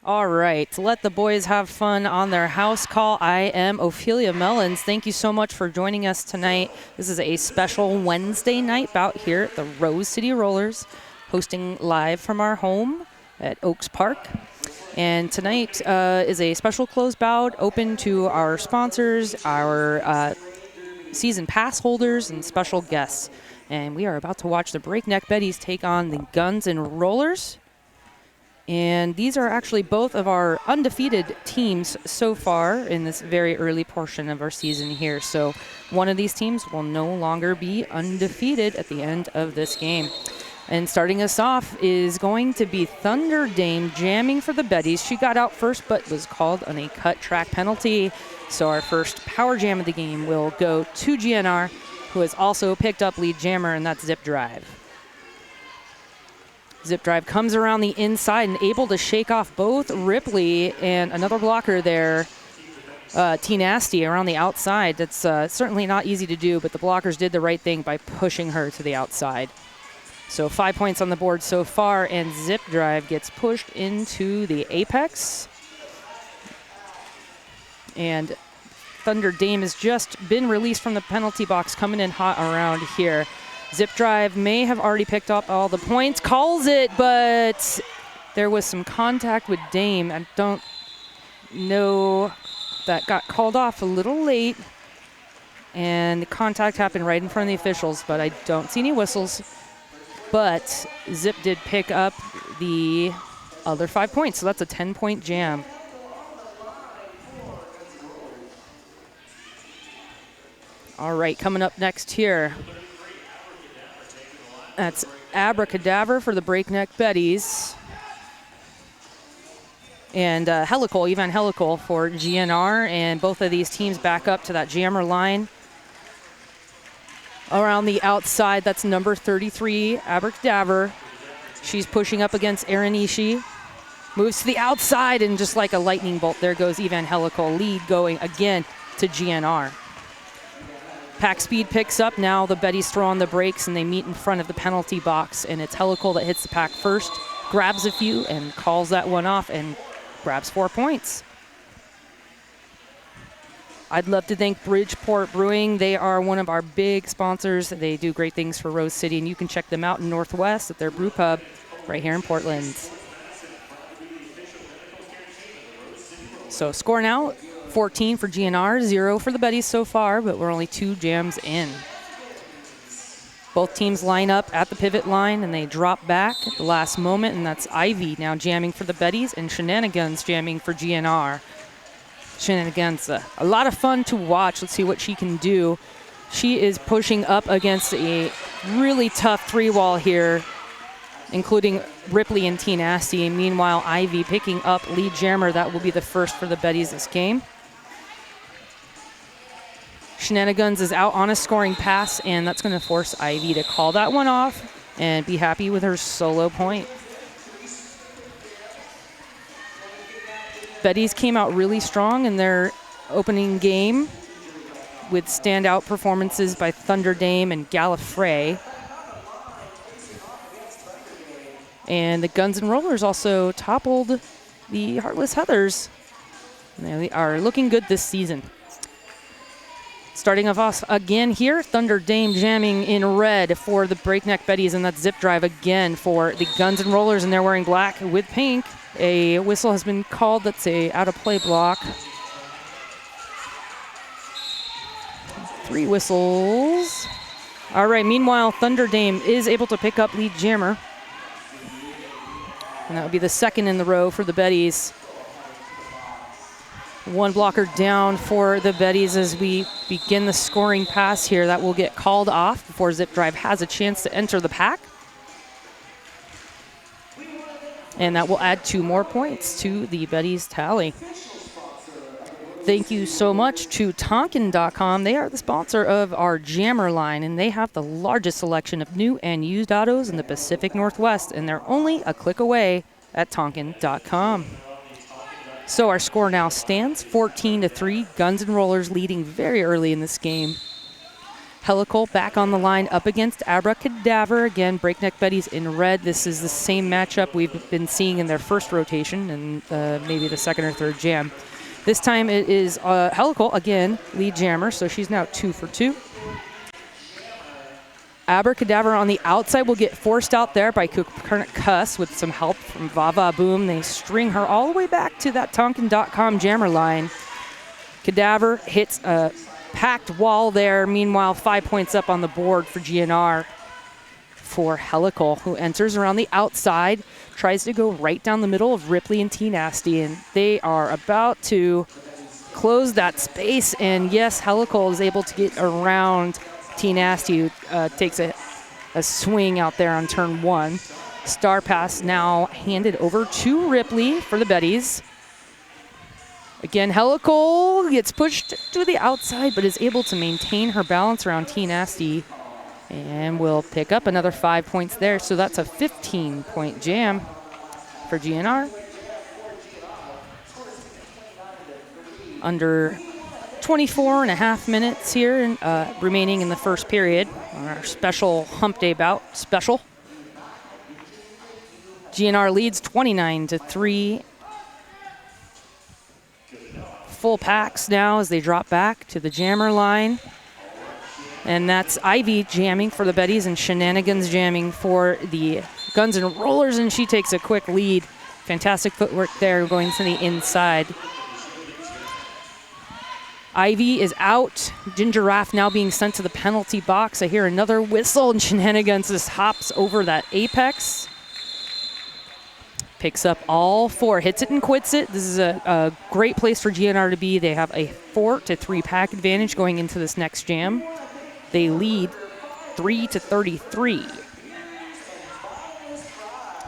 All right, let the boys have fun on their house call. I am Ophelia Mellons. Thank you so much for joining us tonight. This is a special Wednesday night bout here at the Rose City Rollers, hosting live from our home at Oaks Park. And tonight is a special closed bout open to our sponsors, our season pass holders, and special guests. And we are about to watch the Breakneck Betties take on the Guns and Rollers. And these are actually both of our undefeated teams so far in this very early portion of our season here. So one of these teams will no longer be undefeated at the end of this game. And starting us off is going to be Thunder Dame jamming for the Betties. She got out first but was called on a cut track penalty. So our first power jam of the game will go to GNR, who has also picked up lead jammer, and that's Zip Drive. Zip Drive comes around the inside and able to shake off both Ripley and another blocker there, T Nasty, around the outside. That's certainly not easy to do, but the blockers did the right thing by pushing her to the outside. So 5 points on the board so far, and Zip Drive gets pushed into the apex. And Thunder Dame has just been released from the penalty box, coming in hot around here. Zip Drive may have already picked up all the points, calls it, but there was some contact with Dame. I don't know, that got called off a little late, and the contact happened right in front of the officials, but I don't see any whistles. But Zip did pick up the other 5 points, so that's a 10-point jam. All right, coming up next here, that's Abracadabra for the Breakneck Betties. And Helical, Ivan Helical for GNR. And both of these teams back up to that jammer line. Around the outside, that's number 33, Abracadabra. She's pushing up against Erin Ishii. Moves to the outside, and just like a lightning bolt, there goes Ivan Helical. Lead going again to GNR. Pack speed picks up. Now the Betties throw on the brakes, and they meet in front of the penalty box. And it's Helical that hits the pack first, grabs a few, and calls that one off and grabs 4 points. I'd love to thank Bridgeport Brewing. They are one of our big sponsors. They do great things for Rose City, and you can check them out in Northwest at their brew pub right here in Portland. So score now, 14 for GNR, 0 for the Betties so far, but we're only 2 jams in. Both teams line up at the pivot line, and they drop back at the last moment, and that's Ivy now jamming for the Betties and Shenanigans jamming for GNR. Shenanigans, a lot of fun to watch. Let's see what she can do. She is pushing up against a really tough 3-wall here, including Ripley and T Nasty. Meanwhile, Ivy picking up lead jammer. That will be the first for the Betties this game. Shenanigans is out on a scoring pass, and that's going to force Ivy to call that one off and be happy with her solo point. Betties came out really strong in their opening game with standout performances by Thunder Dame and Gallifrey. And the Guns and Rollers also toppled the Heartless Heathers. They are looking good this season. Starting off again here, Thunder Dame jamming in red for the Breakneck Betties, and that's Zip Drive again for the Guns and Rollers, and they're wearing black with pink. A whistle has been called. That's a out-of-play block. 3 whistles. All right, meanwhile, Thunder Dame is able to pick up lead jammer, and that would be the second in the row for the Betties. 1 blocker down for the Betties as we begin the scoring pass here. That will get called off before Zip Drive has a chance to enter the pack. And that will add 2 more points to the Betties tally. Thank you so much to Tonkin.com. They are the sponsor of our jammer line, and they have the largest selection of new and used autos in the Pacific Northwest, and they're only a click away at Tonkin.com. So our score now stands 14-3. Guns and Rollers leading very early in this game. Helical back on the line up against Abracadaver. Again, Breakneck Betties in red. This is the same matchup we've been seeing in their first rotation and maybe the second or third jam. This time it is Helical, again, lead jammer, so she's now 2 for 2. Abracadaver on the outside will get forced out there by Cuss with some help from Vava Boom. They string her all the way back to that Tonkin.com jammer line. Cadaver hits a packed wall there. Meanwhile, 5 points up on the board for GNR for Helical, who enters around the outside, tries to go right down the middle of Ripley and T-Nasty, and they are about to close that space. And yes, Helical is able to get around T-Nasty, who takes a swing out there on turn 1. Star pass now handed over to Ripley for the Betties. Again, Helical gets pushed to the outside, but is able to maintain her balance around T-Nasty and will pick up another 5 points there. So that's a 15-point jam for GNR. Under 24 and a half minutes here remaining in the first period on our special hump day bout special. GNR leads 29-3. Full packs now as they drop back to the jammer line. And that's Ivy jamming for the Betties and Shenanigans jamming for the Guns and Rollers, and she takes a quick lead. Fantastic footwork there going to the inside. Ivy is out. Ginger Raff now being sent to the penalty box. I hear another whistle, and Shenanigans just hops over that apex. Picks up all 4, hits it and quits it. This is a great place for GNR to be. They have a 4-3 pack advantage going into this next jam. They lead 3-33.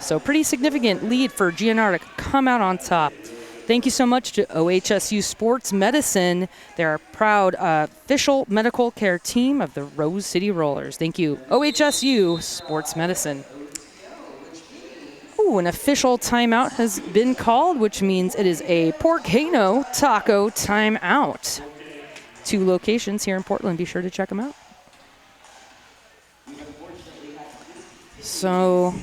So pretty significant lead for GNR to come out on top. Thank you so much to OHSU Sports Medicine. They're a proud official medical care team of the Rose City Rollers. Thank you, OHSU Sports Medicine. Ooh, an official timeout has been called, which means it is a Porcano Taco timeout. 2 locations here in Portland. Be sure to check them out. So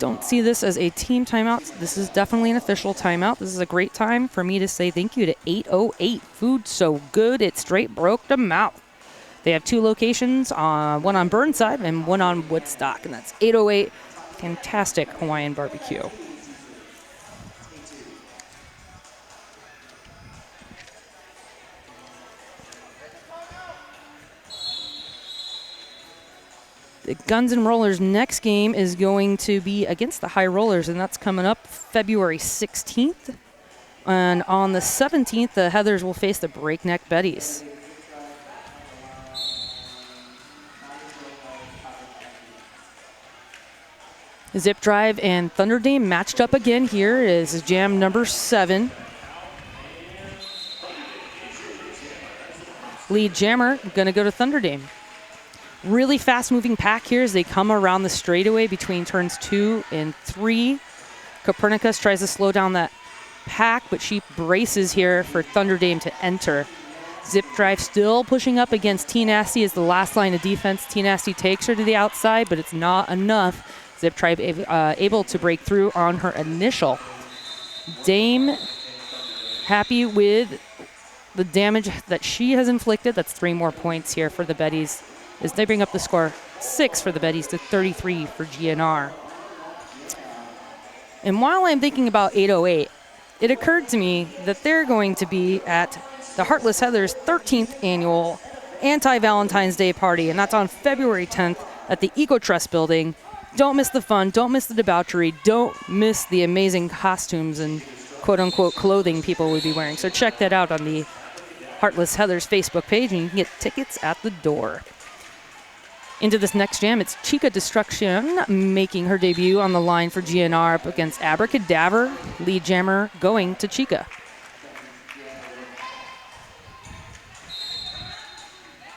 don't see this as a team timeout. This is definitely an official timeout. This is a great time for me to say thank you to 808. Food so good it straight broke the mouth. They have 2 locations, one on Burnside and one on Woodstock, and that's 808. Fantastic Hawaiian barbecue. The Guns and Rollers next game is going to be against the High Rollers, and that's coming up February 16th. And on the 17th, the Heathers will face the Breakneck Betties. Zip Drive and Thunder Dame matched up again here. This is jam number 7. Lead jammer going to go to Thunder Dame. Really fast-moving pack here as they come around the straightaway between turns 2 and 3. Copernicus tries to slow down that pack, but she braces here for Thunder Dame to enter. Zip Drive still pushing up against T-Nasty as the last line of defense. T-Nasty takes her to the outside, but it's not enough. Zip Drive able to break through on her initial. Dame happy with the damage that she has inflicted. That's 3 more points here for the Betties as they bring up the score 6 for the Betties to 33 for GNR. And while I'm thinking about 808, it occurred to me that they're going to be at the Heartless Heathers 13th annual anti-Valentine's Day party, and that's on February 10th at the EcoTrust building. Don't miss the fun, don't miss the debauchery, don't miss the amazing costumes and quote-unquote clothing people would be wearing. So check that out on the Heartless Heathers Facebook page, and you can get tickets at the door. Into this next jam, it's Chica Destruction making her debut on the line for GNR up against Abracadaver, lead jammer going to Chica.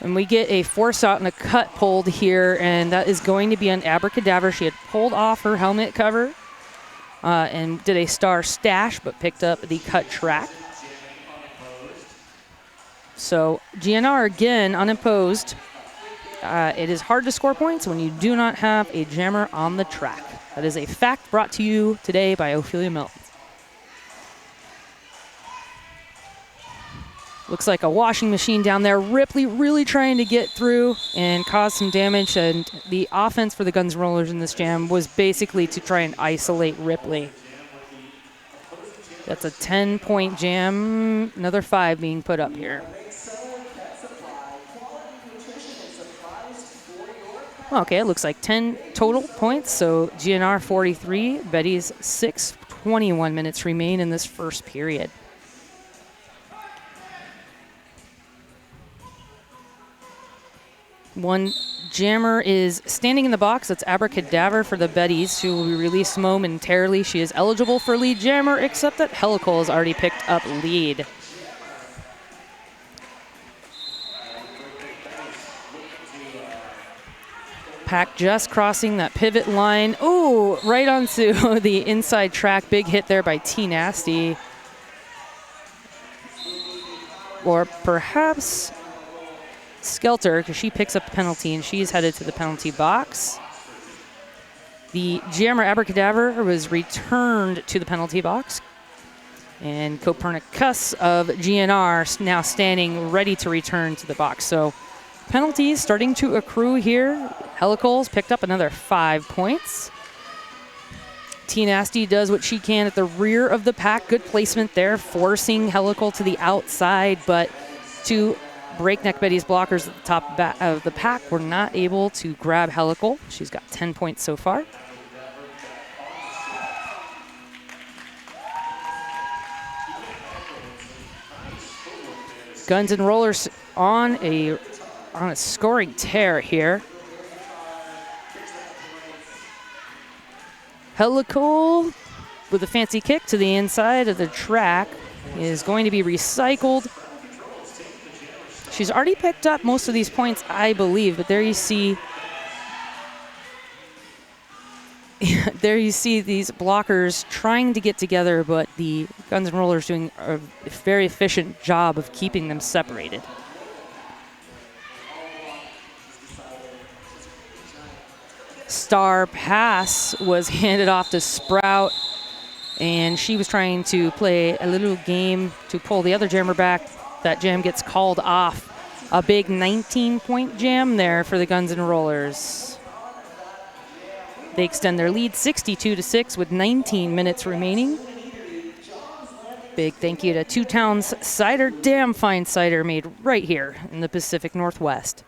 And we get a force out and a cut pulled here, and that is going to be on Abracadaver. She had pulled off her helmet cover and did a star stash, but picked up the cut track. So GNR again unopposed it is hard to score points when you do not have a jammer on the track. That is a fact brought to you today by Ophelia Melton. Looks like a washing machine down there. Ripley really trying to get through and cause some damage. And the offense for the Guns N' Rollers in this jam was basically to try and isolate Ripley. That's a 10-point jam. Another 5 being put up here. Okay, it looks like 10 total points. So GNR 43, Betties 6. 21 minutes remain in this first period. One jammer is standing in the box. That's Abracadabra for the Betties. She will be released momentarily. She is eligible for lead jammer, except that Helical has already picked up lead. Pack just crossing that pivot line. Ooh, right onto the inside track. Big hit there by T Nasty. Or perhaps Skelter, because she picks up the penalty and she's headed to the penalty box. The jammer Abracadabra was returned to the penalty box. And Copernicus of GNR now standing ready to return to the box. So penalties starting to accrue here. Helicals picked up another 5 points. T Nasty does what she can at the rear of the pack. Good placement there, forcing Helical to the outside, but to Breakneck Betty's blockers at the top of the pack were not able to grab Helical. She's got 10 points so far. Guns N' Rollers on a scoring tear here. Helical with a fancy kick to the inside of the track is going to be recycled. She's already picked up most of these points, I believe, but there you see these blockers trying to get together, but the Guns N' Rollers doing a very efficient job of keeping them separated. Star pass was handed off to Sprout, and she was trying to play a little game to pull the other jammer back. That jam gets called off. A big 19-point jam there for the Guns N' Rollers. They extend their lead 62-6 with 19 minutes remaining. Big thank you to Two Towns Cider. Damn fine cider made right here in the Pacific Northwest.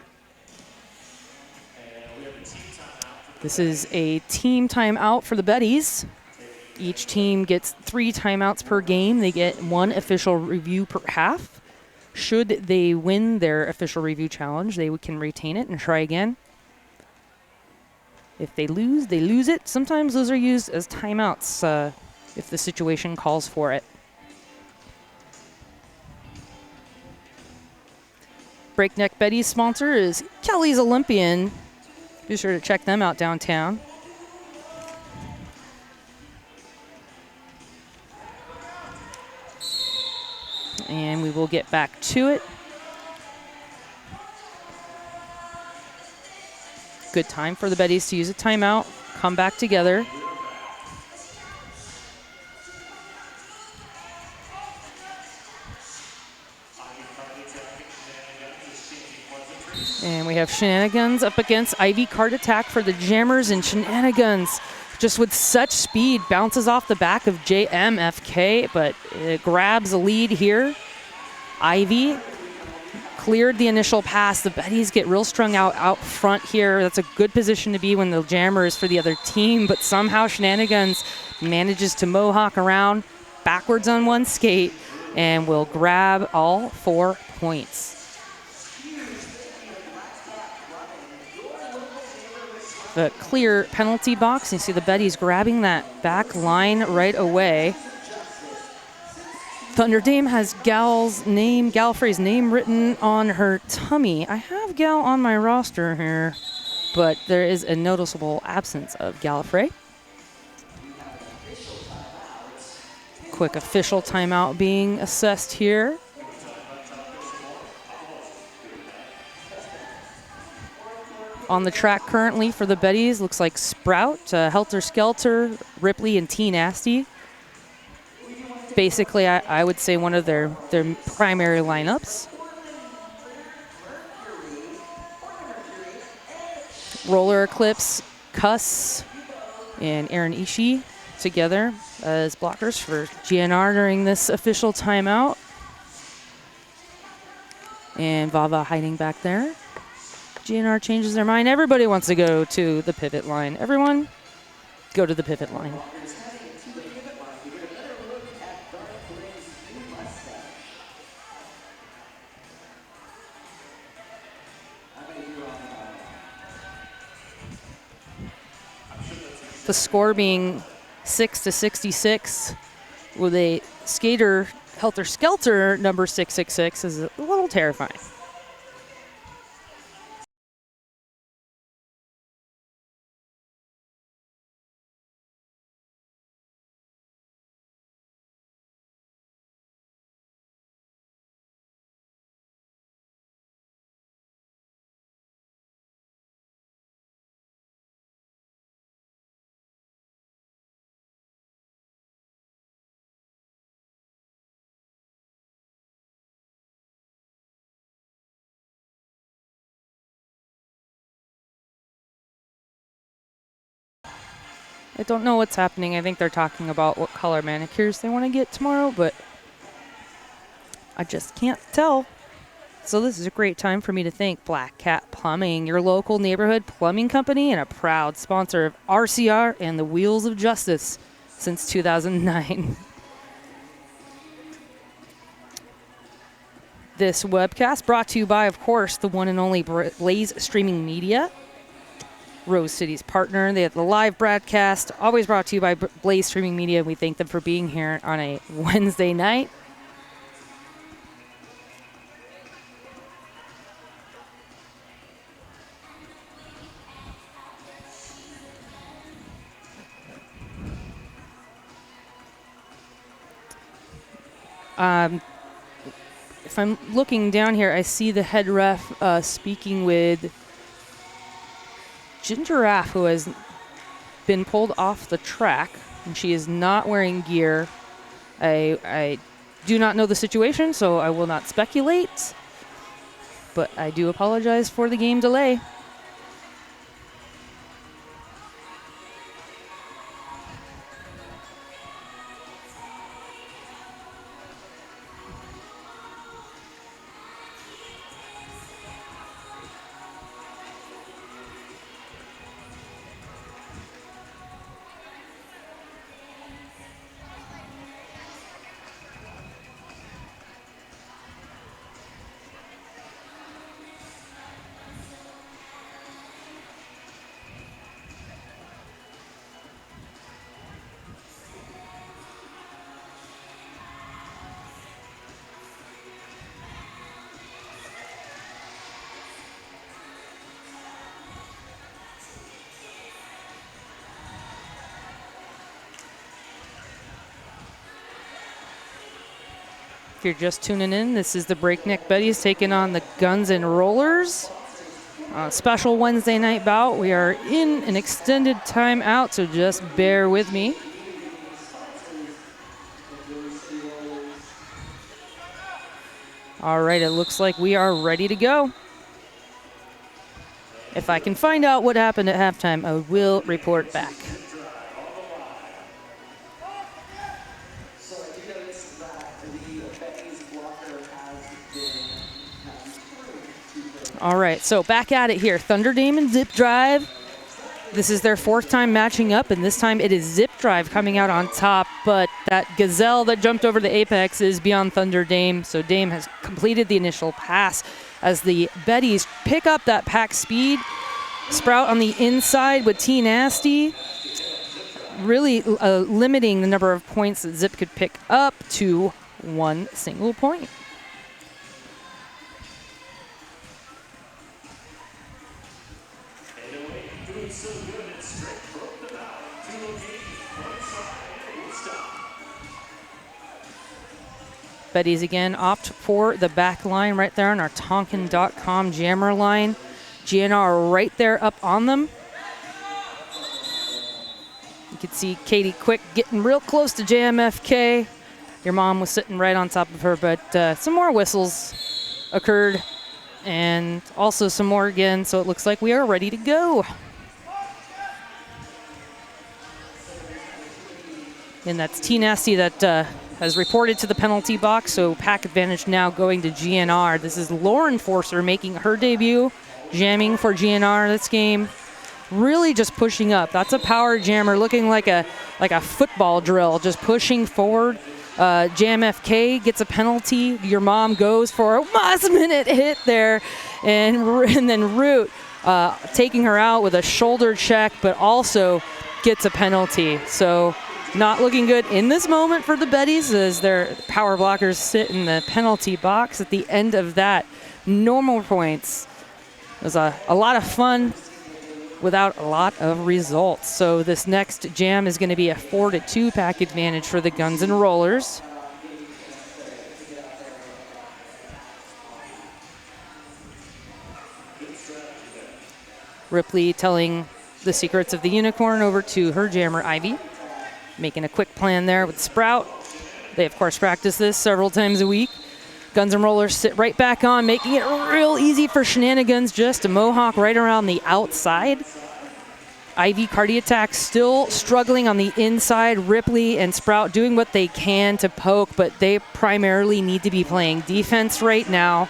This is a team timeout for the Betties. Each team gets 3 timeouts per game. They get 1 official review per half. Should they win their official review challenge, they can retain it and try again. If they lose it. Sometimes those are used as timeouts if the situation calls for it. Breakneck Betty's sponsor is Kelly's Olympian. Be sure to check them out downtown. And we will get back to it. Good time for the Betties to use a timeout, come back together. And we have Shenanigans up against Ivy Card Attack for the Jammers, and Shenanigans just with such speed bounces off the back of JMFK, but it grabs a lead here. Ivy cleared the initial pass. The Betties get real strung out front here. That's a good position to be when the jammer is for the other team, but somehow Shenanigans manages to mohawk around backwards on one skate and will grab all 4 points. The clear penalty box. You see the Betties grabbing that back line right away. Thunder Dame has Gallifrey's name written on her tummy. I have Gal on my roster here, but there is a noticeable absence of Gallifrey. Quick official timeout being assessed here. On the track currently for the Betties, looks like Sprout, Helter Skelter, Ripley, and T Nasty. Basically, I would say one of their primary lineups. Roller Eclipse, Cuss, and Aaron Ishii together as blockers for GNR during this official timeout. And Vava hiding back there. GNR changes their mind. Everybody wants to go to the pivot line. Everyone, go to the pivot line. The score being 6-66 with a skater Helter Skelter number 666 is a little terrifying. I don't know what's happening. I think they're talking about what color manicures they want to get tomorrow, but I just can't tell. So this is a great time for me to thank Black Cat Plumbing, your local neighborhood plumbing company and a proud sponsor of RCR and the Wheels of Justice since 2009. This webcast brought to you by, of course, the one and only Blaze Streaming Media, Rose City's partner. They have the live broadcast, always brought to you by Blaze Streaming Media. We thank them for being here on a Wednesday night. If I'm looking down here, I see the head ref speaking with Ginger Raff, who has been pulled off the track, and she is not wearing gear. I do not know the situation, so I will not speculate, but I do apologize for the game delay. If you're just tuning in, this is the Breakneck Betties taking on the Guns and Rollers. Special Wednesday night bout. We are in an extended timeout, so just bear with me. All right, it looks like we are ready to go. If I can find out what happened at halftime, I will report back. All right, so back at it here. Thunder Dame and Zip Drive. This is their fourth time matching up, and this time it is Zip Drive coming out on top, but that gazelle that jumped over the apex is beyond Thunder Dame, so Dame has completed the initial pass as the Betties pick up that pack speed. Sprout on the inside with T Nasty, really limiting the number of points that Zip could pick up to one single point. Betties again opt for the back line right there on our Tonkin.com jammer line. GNR right there up on them. You can see Katie Quick getting real close to JMFK. Your mom was sitting right on top of her, but some more whistles occurred and also some more again, so it looks like we are ready to go. And that's T Nasty that has reported to the penalty box, so pack advantage now going to GNR. This is Lauren Forcer making her debut, jamming for GNR this game. Really just pushing up. That's a power jammer looking like a football drill, just pushing forward. JMFK gets a penalty. Your mom goes for a last-minute hit there, and then Root taking her out with a shoulder check, but also gets a penalty. So not looking good in this moment for the Betties as their power blockers sit in the penalty box at the end of that. No more points. It was a lot of fun without a lot of results. So this next jam is going to be a 4-2 pack advantage for the Guns N' Rollers. Ripley telling the secrets of the unicorn over to her jammer, Ivy. Making a quick plan there with Sprout. They, of course, practice this several times a week. Guns N' Rollers sit right back on, making it real easy for Shenanigans. Just a mohawk right around the outside. Ivy Cardi Attack still struggling on the inside. Ripley and Sprout doing what they can to poke, but they primarily need to be playing defense right now.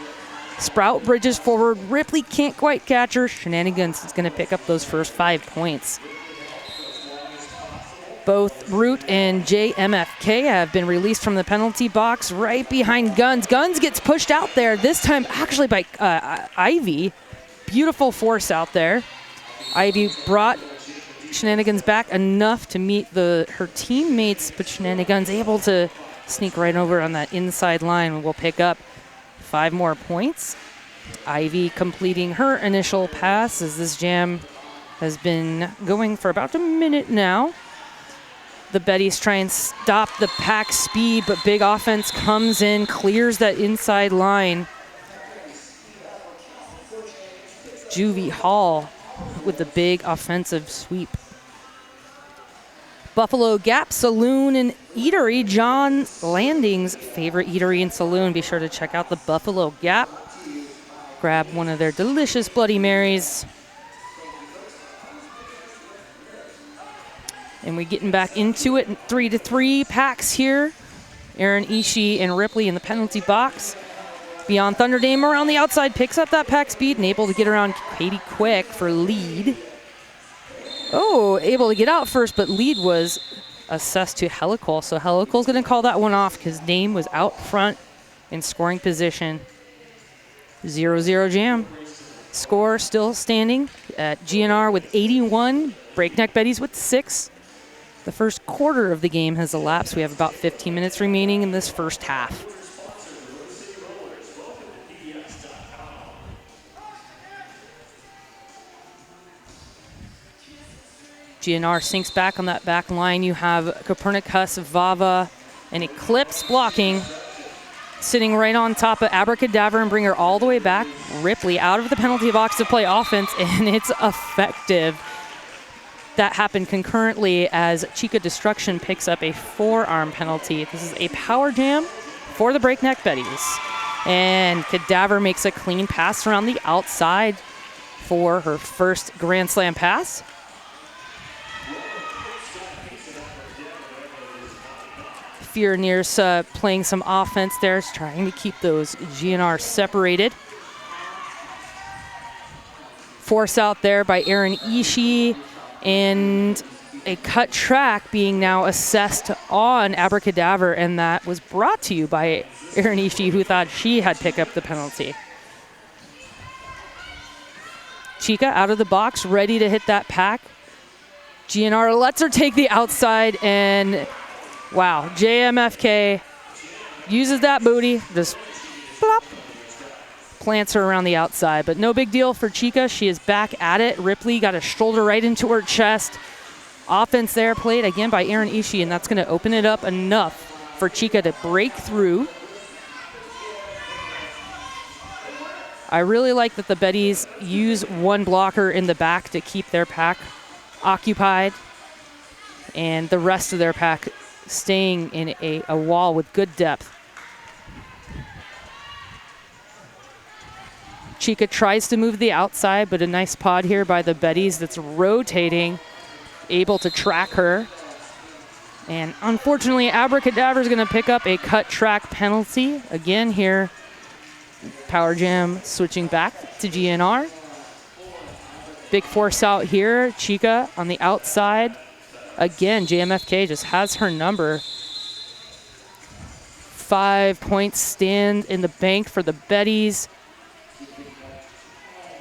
Sprout bridges forward. Ripley can't quite catch her. Shenanigans is going to pick up those first 5 points. Both Root and JMFK have been released from the penalty box right behind Guns. Guns gets pushed out there, this time actually by Ivy. Beautiful force out there. Ivy brought Shenanigans back enough to meet her teammates, but Shenanigans able to sneak right over on that inside line and will pick up 5 more points. Ivy completing her initial pass as this jam has been going for about a minute now. The Betties try and stop the pack speed, but big offense comes in, clears that inside line. Juvie Hall with the big offensive sweep. Buffalo Gap Saloon and Eatery, John Landing's favorite eatery and saloon. Be sure to check out the Buffalo Gap. Grab one of their delicious Bloody Marys. And we're getting back into it. 3-3 packs here. Aaron Ishii and Ripley in the penalty box. Beyond Thunderdame around the outside, picks up that pack speed and able to get around Katie Quick for lead. Oh, able to get out first, but lead was assessed to Helical. So Helical's going to call that one off because Dame was out front in scoring position. 0-0 jam. Score still standing at GNR with 81. Breakneck Betties with 6. The first quarter of the game has elapsed. We have about 15 minutes remaining in this first half. GNR sinks back on that back line. You have Copernicus, Vava, and Eclipse blocking. Sitting right on top of Abracadabra and bring her all the way back. Ripley out of the penalty box to play offense, and it's effective. That happened concurrently as Chica Destruction picks up a forearm penalty. This is a power jam for the Breakneck Betties. And Cadaver makes a clean pass around the outside for her first Grand Slam pass. Fioneers playing some offense there, trying to keep those GNR separated. Force out there by Aaron Ishii. And a cut track being now assessed on Abracadabra, and that was brought to you by Aaron Ishii, who thought she had picked up the penalty. Chica out of the box, ready to hit that pack. GNR lets her take the outside, and wow, JMFK uses that booty, just plop, plants her around the outside, but no big deal for Chica. She is back at it. Ripley got a shoulder right into her chest. Offense there played again by Aaron Ishii, and that's going to open it up enough for Chica to break through. I really like that the Betties use one blocker in the back to keep their pack occupied, and the rest of their pack staying in a wall with good depth. Chica tries to move the outside, but a nice pod here by the Betties that's rotating, able to track her. And unfortunately, Abracadabra is going to pick up a cut track penalty. Again here, Power Jam switching back to GNR. Big force out here, Chica on the outside. Again, JMFK just has her number. 5 points stand in the bank for the Betties.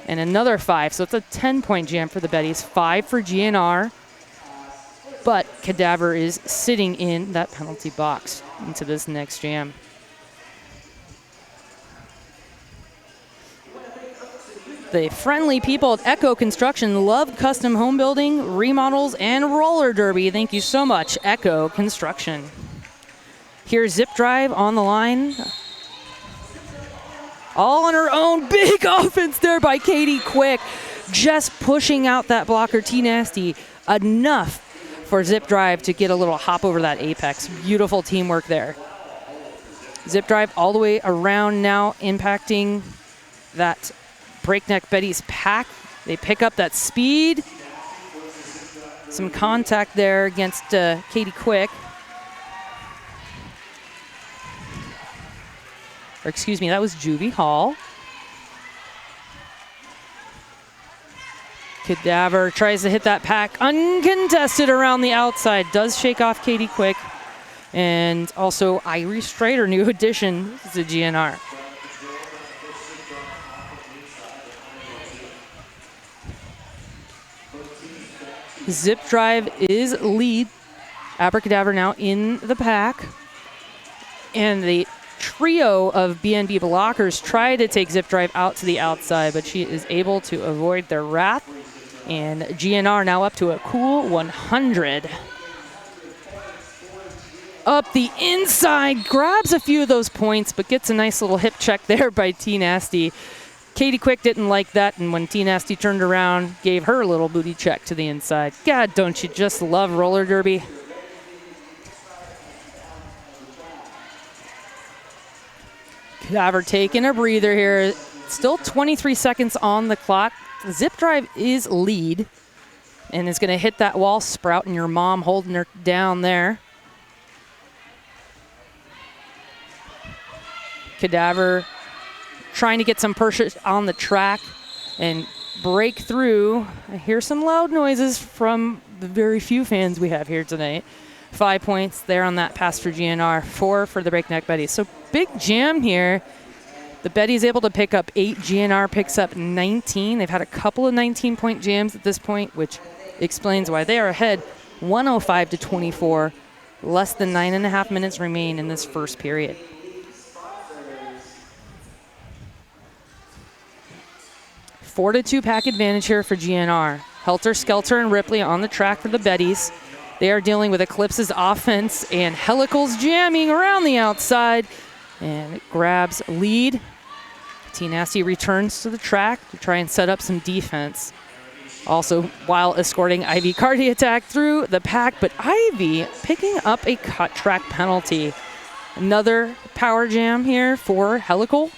And another 5, so it's a 10-point jam for the Betties. 5 for GNR. But Cadaver is sitting in that penalty box into this next jam. The friendly people at Echo Construction love custom home building, remodels, and roller derby. Thank you so much, Echo Construction. Here's Zip Drive on the line. All on her own. Big offense there by Katie Quick. Just pushing out that blocker, T-Nasty, enough for Zip Drive to get a little hop over that apex. Beautiful teamwork there. Zip Drive all the way around now, impacting that Breakneck Betties pack. They pick up that speed. Some contact there against Katie Quick. Or excuse me, that was Juvie Hall. Cadaver tries to hit that pack uncontested around the outside. Does shake off Katie Quick. And also Irie Strader, new addition to GNR. Zip Drive is lead. Abracadabra now in the pack. And the trio of BNB blockers try to take Zip Drive out to the outside, but she is able to avoid their wrath. And GNR now up to a cool 100. Up the inside, grabs a few of those points, but gets a nice little hip check there by T-Nasty. Katie Quick didn't like that, and when T-Nasty turned around, gave her a little booty check to the inside. God, don't you just love roller derby? Cadaver taking a breather here. Still 23 seconds on the clock. Zip Drive is lead, and is going to hit that wall. Sprout and your mom holding her down there. Cadaver trying to get some pressure on the track and break through. I hear some loud noises from the very few fans we have here tonight. 5 points there on that pass for GNR, 4 for the Breakneck Betties. So big jam here. The Betties able to pick up 8, GNR picks up 19. They've had a couple of 19-point jams at this point, which explains why they are ahead 105-24. Less than 9.5 minutes remain in this first period. Four to 2 pack advantage here for GNR. Helter Skelter and Ripley on the track for the Betties. They are dealing with Eclipse's offense, and Helical's jamming around the outside, and it grabs lead. T-Nasty returns to the track to try and set up some defense. Also, while escorting Ivy Cardi attack through the pack, but Ivy picking up a cut track penalty. Another power jam here for Helical.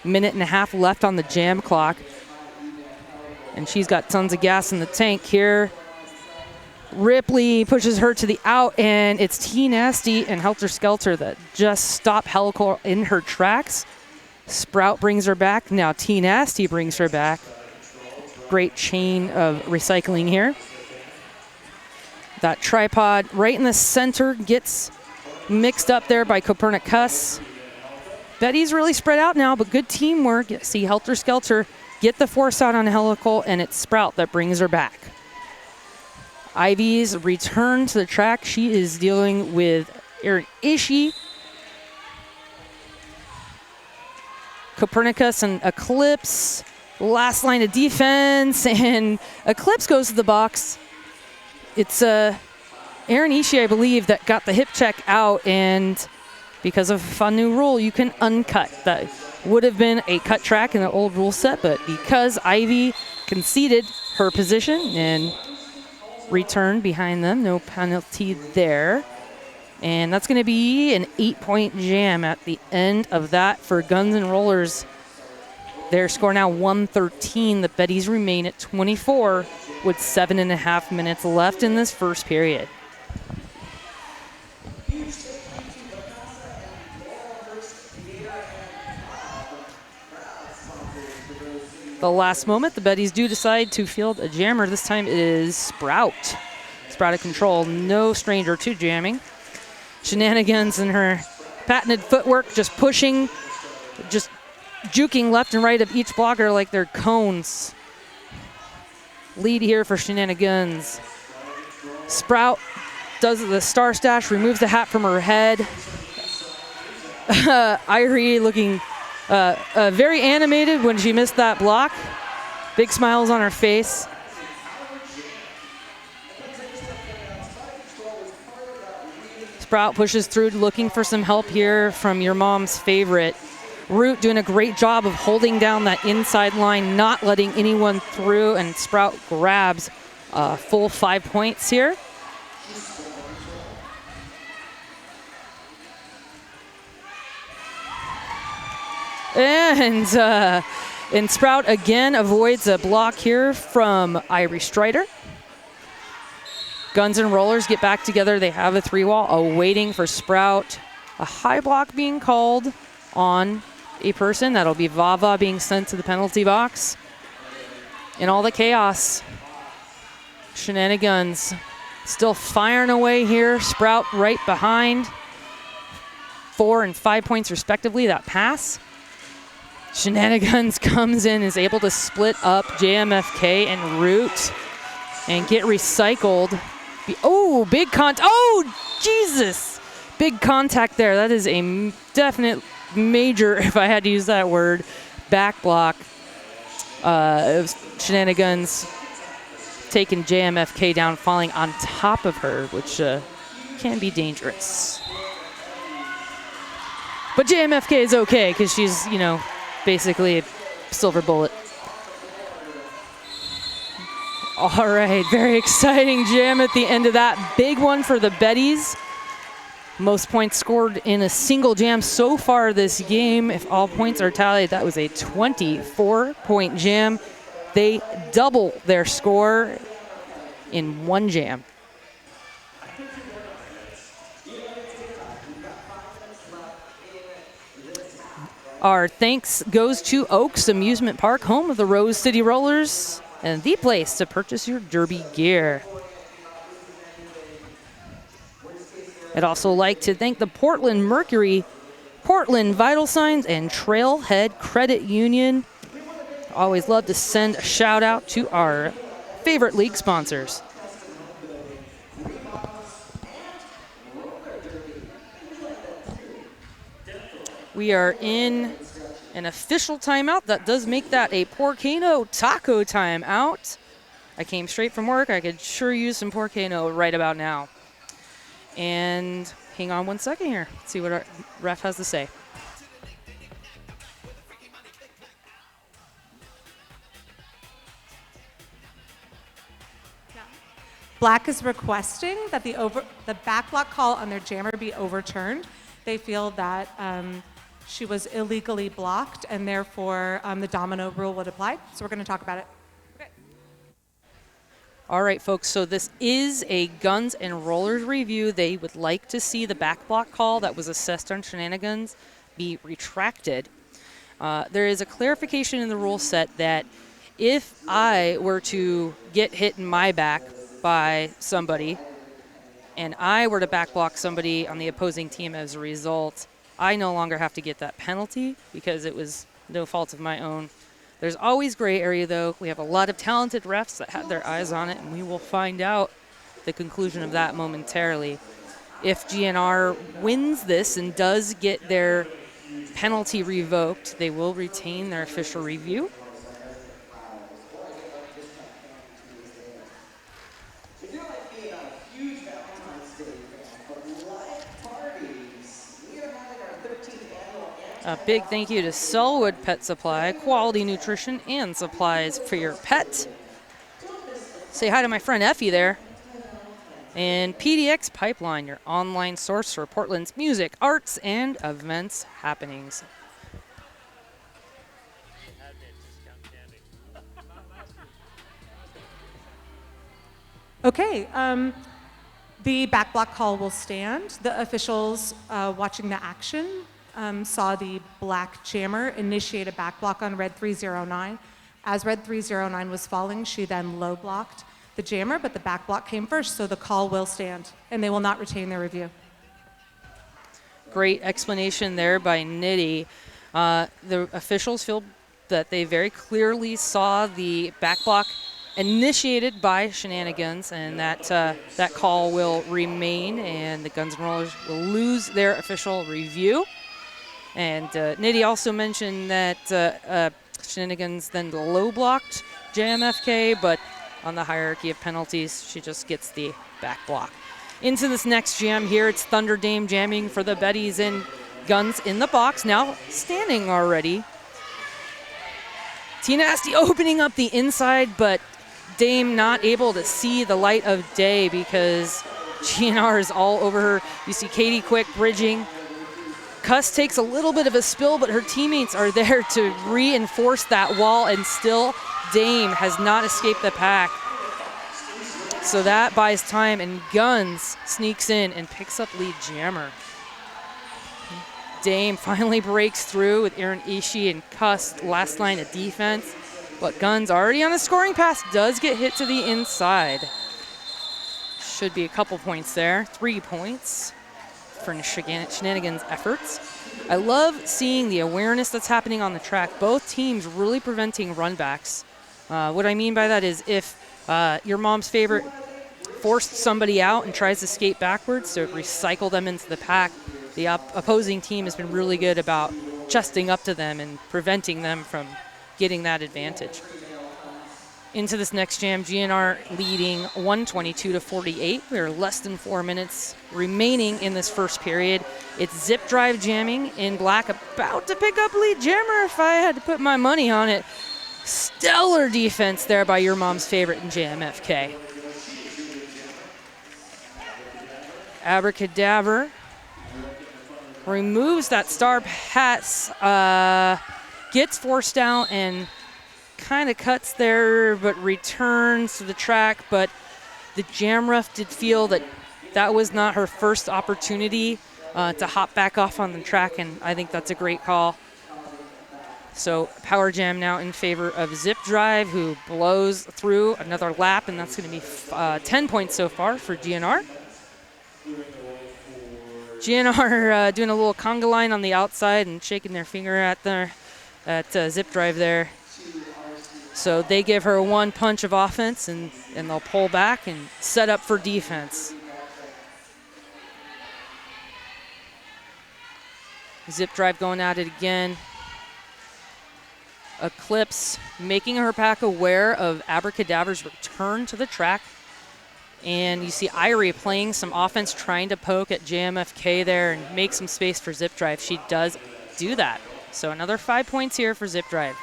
Minute and a half left on the jam clock. And she's got tons of gas in the tank here. Ripley pushes her to the out, and it's T-Nasty and Helter Skelter that just stop Helical in her tracks. Sprout brings her back. Now T-Nasty brings her back. Great chain of recycling here. That tripod right in the center gets mixed up there by Copernicus. Betty's really spread out now, but good teamwork. See Helter Skelter get the force out on Helical, and it's Sprout that brings her back. Ivy's return to the track. She is dealing with Erin Ishii, Copernicus, and Eclipse. Last line of defense, and Eclipse goes to the box. It's Erin Ishii, I believe, that got the hip check out, and because of a fun new rule, you can uncut. That Would have been a cut track in the old rule set, but because Ivy conceded her position and returned behind them, no penalty there. And that's going to be an 8-point jam at the end of that for Guns N' Rollers. Their score now 113. The Betties remain at 24 with 7.5 minutes left in this first period. The last moment, the Betties do decide to field a jammer. This time it is Sprout. Sprout of control, no stranger to jamming. Shenanigans and her patented footwork, just pushing, just juking left and right of each blocker like they're cones. Lead here for Shenanigans. Sprout does the star stash, removes the hat from her head. Irie looking very animated when she missed that block. Big smiles on her face. Sprout pushes through, looking for some help here from your mom's favorite. Root doing a great job of holding down that inside line, not letting anyone through, and Sprout grabs full 5 points here. And Sprout again avoids a block here from Irie Strider. Guns N' Rollers get back together. They have a 3-wall awaiting for Sprout. A high block being called on a person. That'll be Vava being sent to the penalty box. In all the chaos, Shenanigans still firing away here. Sprout right behind. 4 and 5 points respectively, that pass. Shenanigans comes in, is able to split up JMFK and Root and get recycled. Oh, big contact. Oh, Jesus. Big contact there. That is a definite major, if I had to use that word, back block. Shenanigans taking JMFK down, falling on top of her, which can be dangerous. But JMFK is okay because she's, you know, basically a silver bullet. All right, very exciting jam at the end of that. Big one for the Betties. Most points scored in a single jam so far this game. If all points are tallied, that was a 24-point jam. They double their score in one jam. Our thanks goes to Oaks Amusement Park, home of the Rose City Rollers, and the place to purchase your Derby gear. I'd also like to thank the Portland Mercury, Portland Vital Signs, and Trailhead Credit Union. Always love to send a shout out to our favorite league sponsors. We are in an official timeout. That does make that a Porcano Taco timeout. I came straight from work. I could sure use some Porcano right about now. And hang on 1 second here. Let's see what our ref has to say. Black is requesting that the backblock call on their jammer be overturned. They feel that she was illegally blocked, and therefore the domino rule would apply. So we're going to talk about it. Okay. All right, folks, so this is a Guns N' Rollers review. They would like to see the backblock call that was assessed on Shenanigans be retracted. There is a clarification in the rule set that if I were to get hit in my back by somebody and I were to backblock somebody on the opposing team as a result, I no longer have to get that penalty because it was no fault of my own. There's always gray area, though. We have a lot of talented refs that have their eyes on it, and we will find out the conclusion of that momentarily. If GNR wins this and does get their penalty revoked, they will retain their official review. A big thank you to Selwood Pet Supply, quality nutrition and supplies for your pet. Say hi to my friend Effie there. And PDX Pipeline, your online source for Portland's music, arts, and events happenings. Okay, the back block call will stand. The officials watching the action saw the black jammer initiate a back block on red 309. As red 309 was falling, she then low blocked the jammer, but the back block came first, so the call will stand, and they will not retain their review. Great explanation there by Nitty. The officials feel that they very clearly saw the back block initiated by Shenanigans, and that call will remain, and the Guns N' Rollers will lose their official review. And Nitty also mentioned that Shenanigans then low blocked JMFK, but on the hierarchy of penalties, she just gets the back block. Into this next jam here, it's Thunder Dame jamming for the Betties and Guns in the box, now standing already. Tina Asti opening up the inside, but Dame not able to see the light of day because GNR is all over her. You see Katie Quick bridging. Cuss takes a little bit of a spill, but her teammates are there to reinforce that wall, and still Dame has not escaped the pack. So that buys time, and Guns sneaks in and picks up lead jammer. Dame finally breaks through with Aaron Ishii and Cuss last line of defense, but Guns already on the scoring pass does get hit to the inside. Should be a couple points there, 3 points for Shenanigans' efforts. I love seeing the awareness that's happening on the track. Both teams really preventing runbacks. What I mean by that is if your mom's favorite forced somebody out and tries to skate backwards to recycle them into the pack, the opposing team has been really good about chesting up to them and preventing them from getting that advantage. Into this next jam, GNR leading 122-48. We are less than 4 minutes remaining in this first period. It's Zip Drive jamming in black, about to pick up lead jammer if I had to put my money on it. Stellar defense there by your mom's favorite in JMFK. Abracadabra removes that star pass, gets forced out and kind of cuts there, but returns to the track. But the jam ref did feel that that was not her first opportunity to hop back off on the track, and I think that's a great call. So power jam now in favor of Zip Drive, who blows through another lap, and that's going to be 10 points so far for GNR. GNR doing a little conga line on the outside and shaking their finger at Zip Drive there. So they give her one punch of offense, and they'll pull back and set up for defense. Zip Drive going at it again. Eclipse making her pack aware of Abracadabra's return to the track. And you see Irie playing some offense, trying to poke at JMFK there and make some space for Zip Drive. She does do that. So another 5 points here for Zip Drive.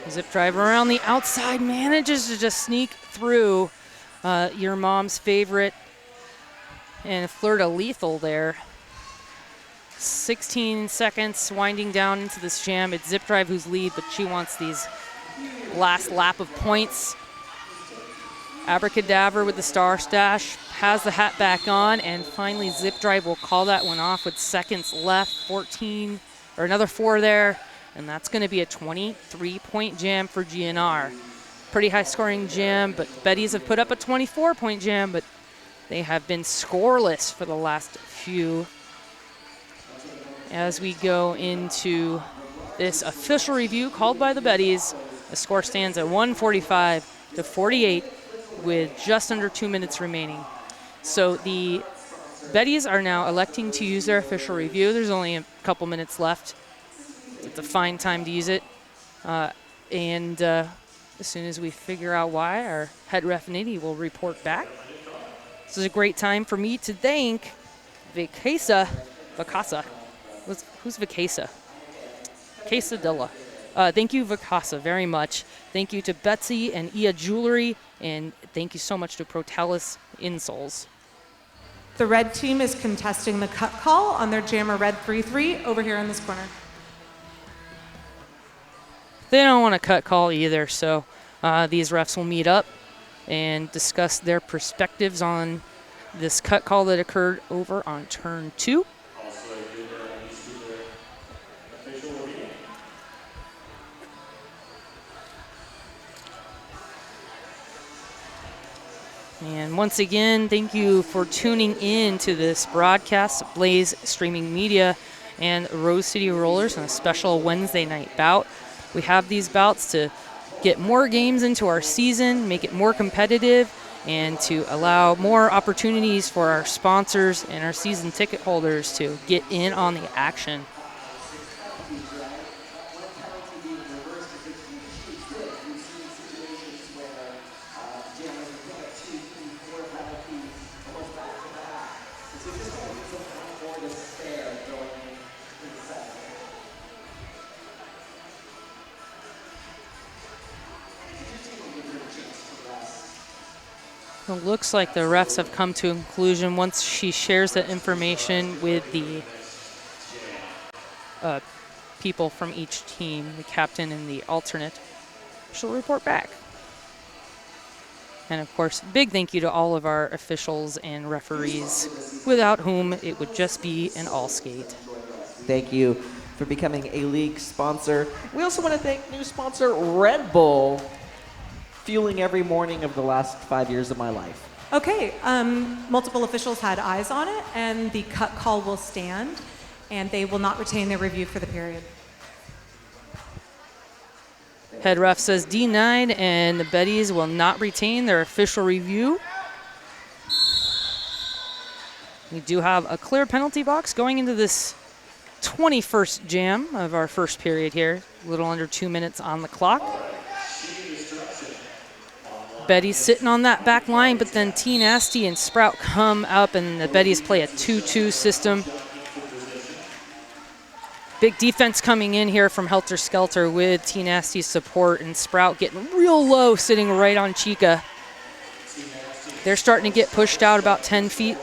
Zip Drive around the outside manages to just sneak through your mom's favorite and fleur-de-lethal there. 16 seconds winding down into this jam. It's Zip Drive who's lead, but she wants these last lap of points. Abracadabra with the star stash has the hat back on, and finally Zip Drive will call that one off with seconds left. 14 or another 4 there, and that's going to be a 23-point jam for GNR. Pretty high scoring jam, but Betties have put up a 24-point jam, but they have been scoreless for the last few. As we go into this official review called by the Betties, the score stands at 145-48 with just under 2 minutes remaining. So the Betties are now electing to use their official review. There's only a couple minutes left. It's a fine time to use it. As soon as we figure out why, our head ref Nitty will report back. This is a great time for me to thank Vicasa. Who's Vicasa? Quesadilla. Thank you, Vicasa, very much. Thank you to Betsy and Ia Jewelry, and thank you so much to Protellus Insoles. The red team is contesting the cut call on their jammer red 3-3 over here in this corner. They don't want to cut call either, so these refs will meet up and discuss their perspectives on this cut call that occurred over on turn 2. And once again, thank you for tuning in to this broadcast of Blaze Streaming Media and Rose City Rollers on a special Wednesday night bout. We have these bouts to get more games into our season, make it more competitive, and to allow more opportunities for our sponsors and our season ticket holders to get in on the action. It looks like the refs have come to a conclusion once she shares the information with the people from each team, the captain and the alternate. She'll report back. And of course, big thank you to all of our officials and referees, without whom it would just be an all skate. Thank you for becoming a league sponsor. We also want to thank new sponsor Red Bull, fueling every morning of the last 5 years of my life. Okay, multiple officials had eyes on it, and the cut call will stand, and they will not retain their review for the period. Head ref says denied, and the Betties will not retain their official review. We do have a clear penalty box going into this 21st jam of our first period here. A little under 2 minutes on the clock. Betty's sitting on that back line, but then T Nasty and Sprout come up, and the Betties play a 2-2 system. Big defense coming in here from Helter Skelter with T Nasty's support, and Sprout getting real low, sitting right on Chica. They're starting to get pushed out about 10 feet.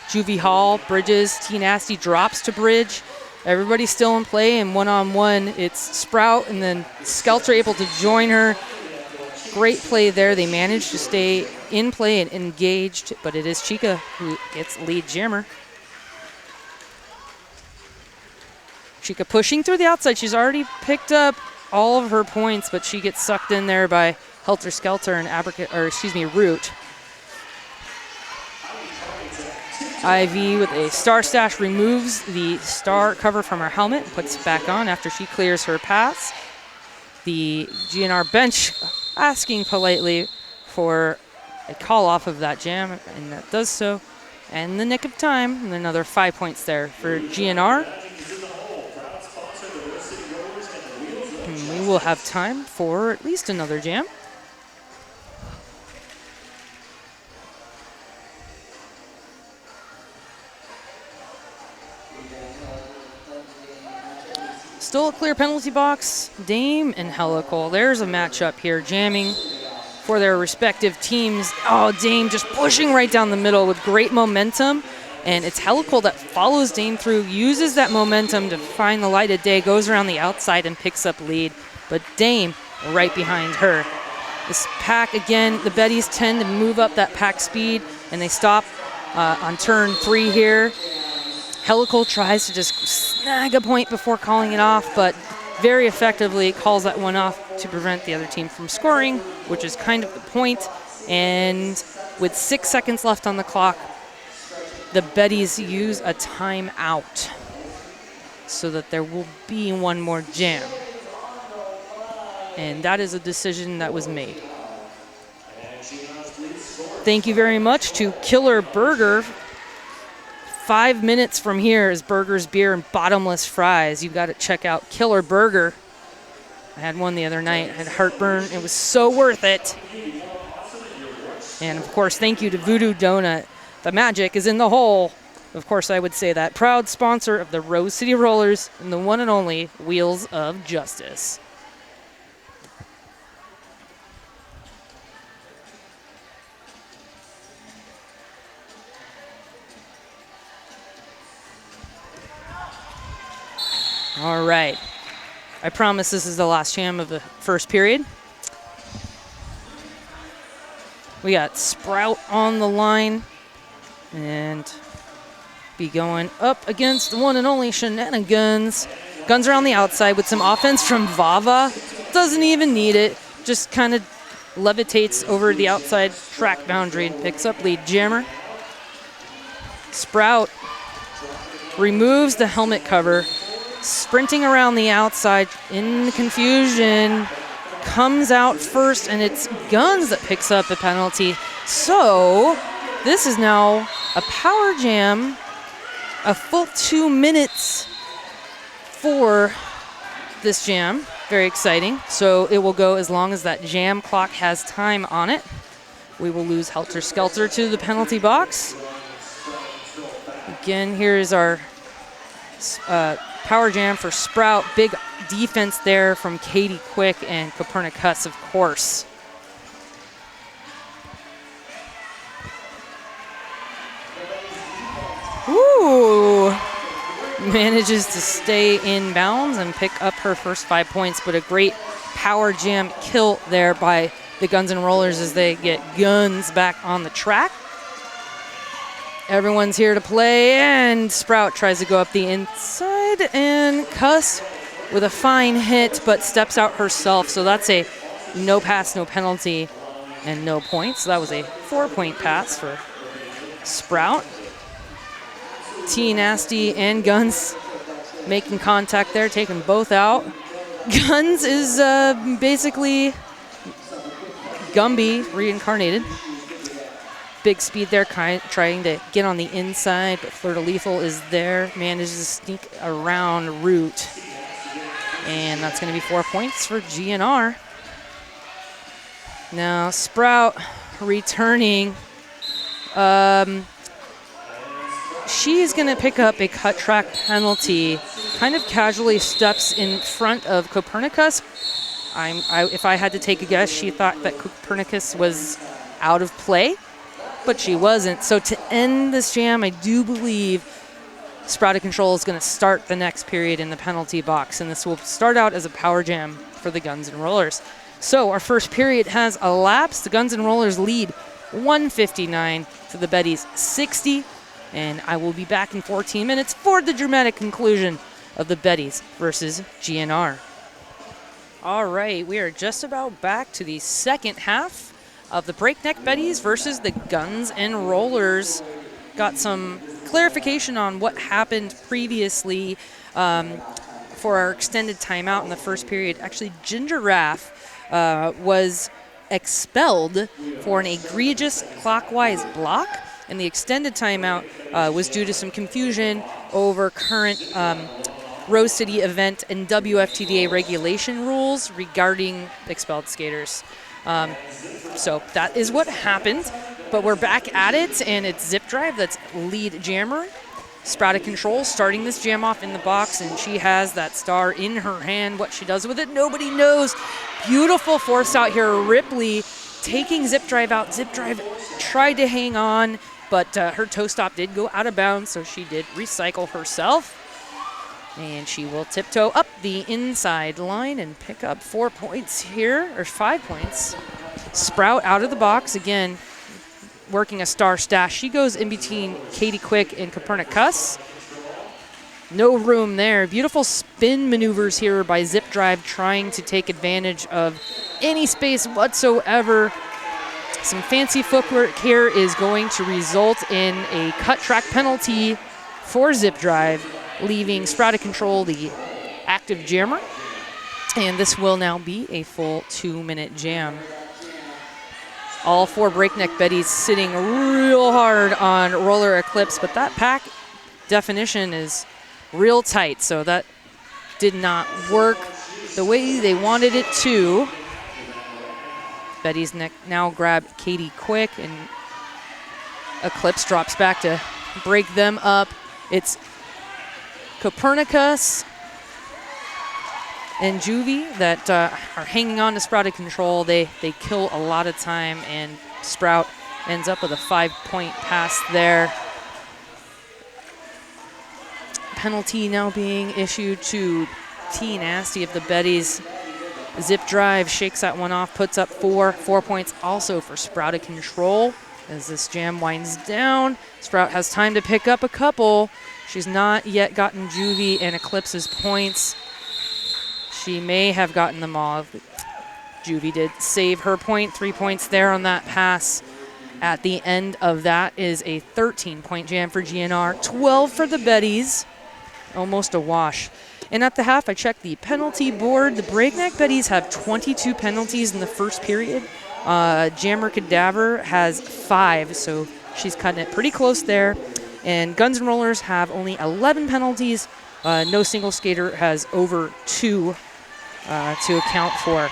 Juvie Hall, Bridges, T Nasty drops to Bridge. Everybody's still in play, and one-on-one, it's Sprout, and then Skelter able to join her. Great play there. They managed to stay in play and engaged, but it is Chica who gets lead jammer. Chica pushing through the outside. She's already picked up all of her points, but she gets sucked in there by Helter Skelter and Root. Ivy with a star stash removes the star cover from her helmet, puts it back on after she clears her pass. The GNR bench asking politely for a call off of that jam, and that does so. And in the nick of time, and another 5 points there for GNR. And we will have time for at least another jam. Still a clear penalty box. Dame and Helical. There's a matchup here, jamming for their respective teams. Oh, Dame just pushing right down the middle with great momentum. And it's Helical that follows Dame through, uses that momentum to find the light of day, goes around the outside and picks up lead. But Dame right behind her. This pack, again, the Betties tend to move up that pack speed, and they stop on turn 3 here. Helical tries to just snag a point before calling it off, but very effectively calls that one off to prevent the other team from scoring, which is kind of the point. And with 6 seconds left on the clock, the Betties use a timeout so that there will be one more jam. And that is a decision that was made. Thank you very much to Killer Burger. 5 minutes from here is Burger's Beer and Bottomless Fries. You've got to check out Killer Burger. I had one the other night. I had heartburn. It was so worth it. And, of course, thank you to Voodoo Donut. The magic is in the hole. Of course, I would say that. Proud sponsor of the Rose City Rollers and the one and only Wheels of Justice. All right. I promise this is the last jam of the first period. We got Sprout on the line and be going up against the one and only Shenanigans. Guns are on the outside with some offense from Vava. Doesn't even need it. Just kind of levitates over the outside track boundary and picks up lead jammer. Sprout removes the helmet cover. Sprinting around the outside in confusion, comes out first, and it's Guns that picks up the penalty. So this is now a power jam, a full 2 minutes for this jam. Very exciting. So it will go as long as that jam clock has time on it. We will lose Helter Skelter to the penalty box. Again, here is our power jam for Sprout. Big defense there from Katie Quick and Copernicus, of course. Ooh. Manages to stay in bounds and pick up her first 5 points, but a great power jam kill there by the Guns N' Rollers as they get Guns back on the track. Everyone's here to play, and Sprout tries to go up the inside, and Cuss with a fine hit, but steps out herself. So that's a no pass, no penalty, and no points. So that was a 4-point pass for Sprout. T Nasty and Guns making contact there, taking both out. Guns is basically Gumby reincarnated. Big speed there, trying to get on the inside, but Fleur de Lethal is there, manages to sneak around Root. And that's going to be 4 points for GNR. Now, Sprout returning. She's going to pick up a cut track penalty, kind of casually steps in front of Copernicus. If I had to take a guess, she thought that Copernicus was out of play, but she wasn't. So to end this jam, I do believe Sprouted Control is going to start the next period in the penalty box, and this will start out as a power jam for the Guns N' Rollers. So our first period has elapsed. The Guns N' Rollers lead 159 to the Betties 60, and I will be back in 14 minutes for the dramatic conclusion of the Betties versus GNR. All right, we are just about back to the second half of the Breakneck Betties versus the Guns N' Rollers. Got some clarification on what happened previously for our extended timeout in the first period. Actually, Ginger Raff was expelled for an egregious clockwise block, and the extended timeout was due to some confusion over current Rose City event and WFTDA regulation rules regarding expelled skaters. So that is what happened, but we're back at it, and it's Zip Drive that's lead jammer. Sprouted Control starting this jam off in the box, and she has that star in her hand. What she does with it, nobody knows. Beautiful force out here. Ripley taking Zip Drive out. Zip Drive tried to hang on, but her toe stop did go out of bounds, so she did recycle herself. And she will tiptoe up the inside line and pick up 4 points here, or 5 points. Sprout out of the box, again, working a star stash. She goes in between Katie Quick and Copernicus. No room there. Beautiful spin maneuvers here by Zip Drive, trying to take advantage of any space whatsoever. Some fancy footwork here is going to result in a cut track penalty for Zip Drive, leaving Sprouted Control the active jammer. And this will now be a full 2-minute jam. All four Breakneck Betties sitting real hard on Roller Eclipse, but that pack definition is real tight, so that did not work. the way they wanted it to. Betty's now grab Katie Quick, and Eclipse drops back to break them up. It's Copernicus and Juvie that are hanging on to Sprouted Control. They kill a lot of time, and Sprout ends up with a 5-point pass there. Penalty now being issued to T Nasty of the Betties. Zip drive, shakes that one off, puts up 4 points also for Sprouted Control. As this jam winds down, Sprout has time to pick up a couple. She's not yet gotten Juvie and Eclipse's points. She may have gotten them all. Juvie did save her point, 3 points there on that pass. At the end of that is a 13-point jam for GNR, 12 for the Betties, almost a wash. And at the half, I checked the penalty board. The Breakneck Betties have 22 penalties in the first period. Jammer Cadaver has 5, so she's cutting it pretty close there. And Guns N' Rollers have only 11 penalties. No single skater has over 2 to account for.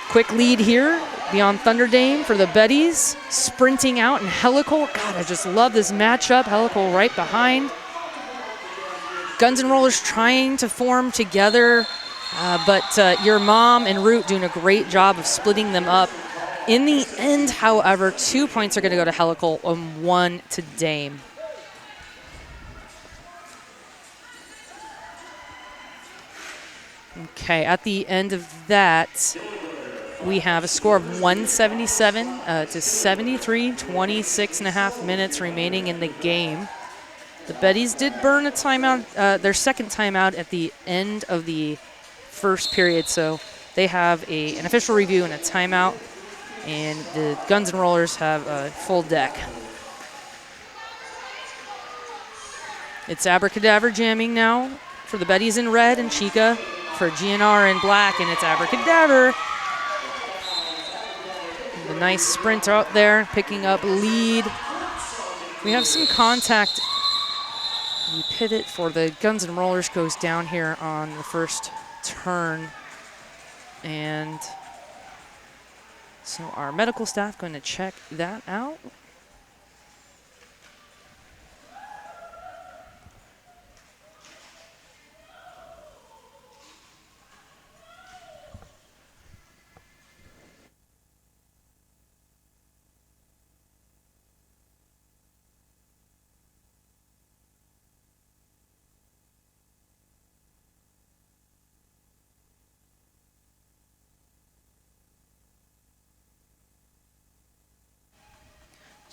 Quick lead here beyond Thunder Dame for the Betties. Sprinting out, and Helical. God, I just love this matchup. Helical right behind. Guns N' Rollers trying to form together, but your mom and Root doing a great job of splitting them up. In the end, however, 2 points are going to go to Helical and 1 to Dame. Okay, at the end of that, we have a score of 177 to 73, 26 and a half minutes remaining in the game. The Betties did burn a timeout, their second timeout at the end of the first period, so they have an official review and a timeout, and the Guns N' Rollers have a full deck. It's Abracadabra jamming now for the Betties in red, and Chica for GNR in black, and it's Abracadabra. The nice sprint out there, picking up lead. We have some contact. The pivot for the Guns N' Rollers goes down here on the first turn. And so our medical staff going to check that out.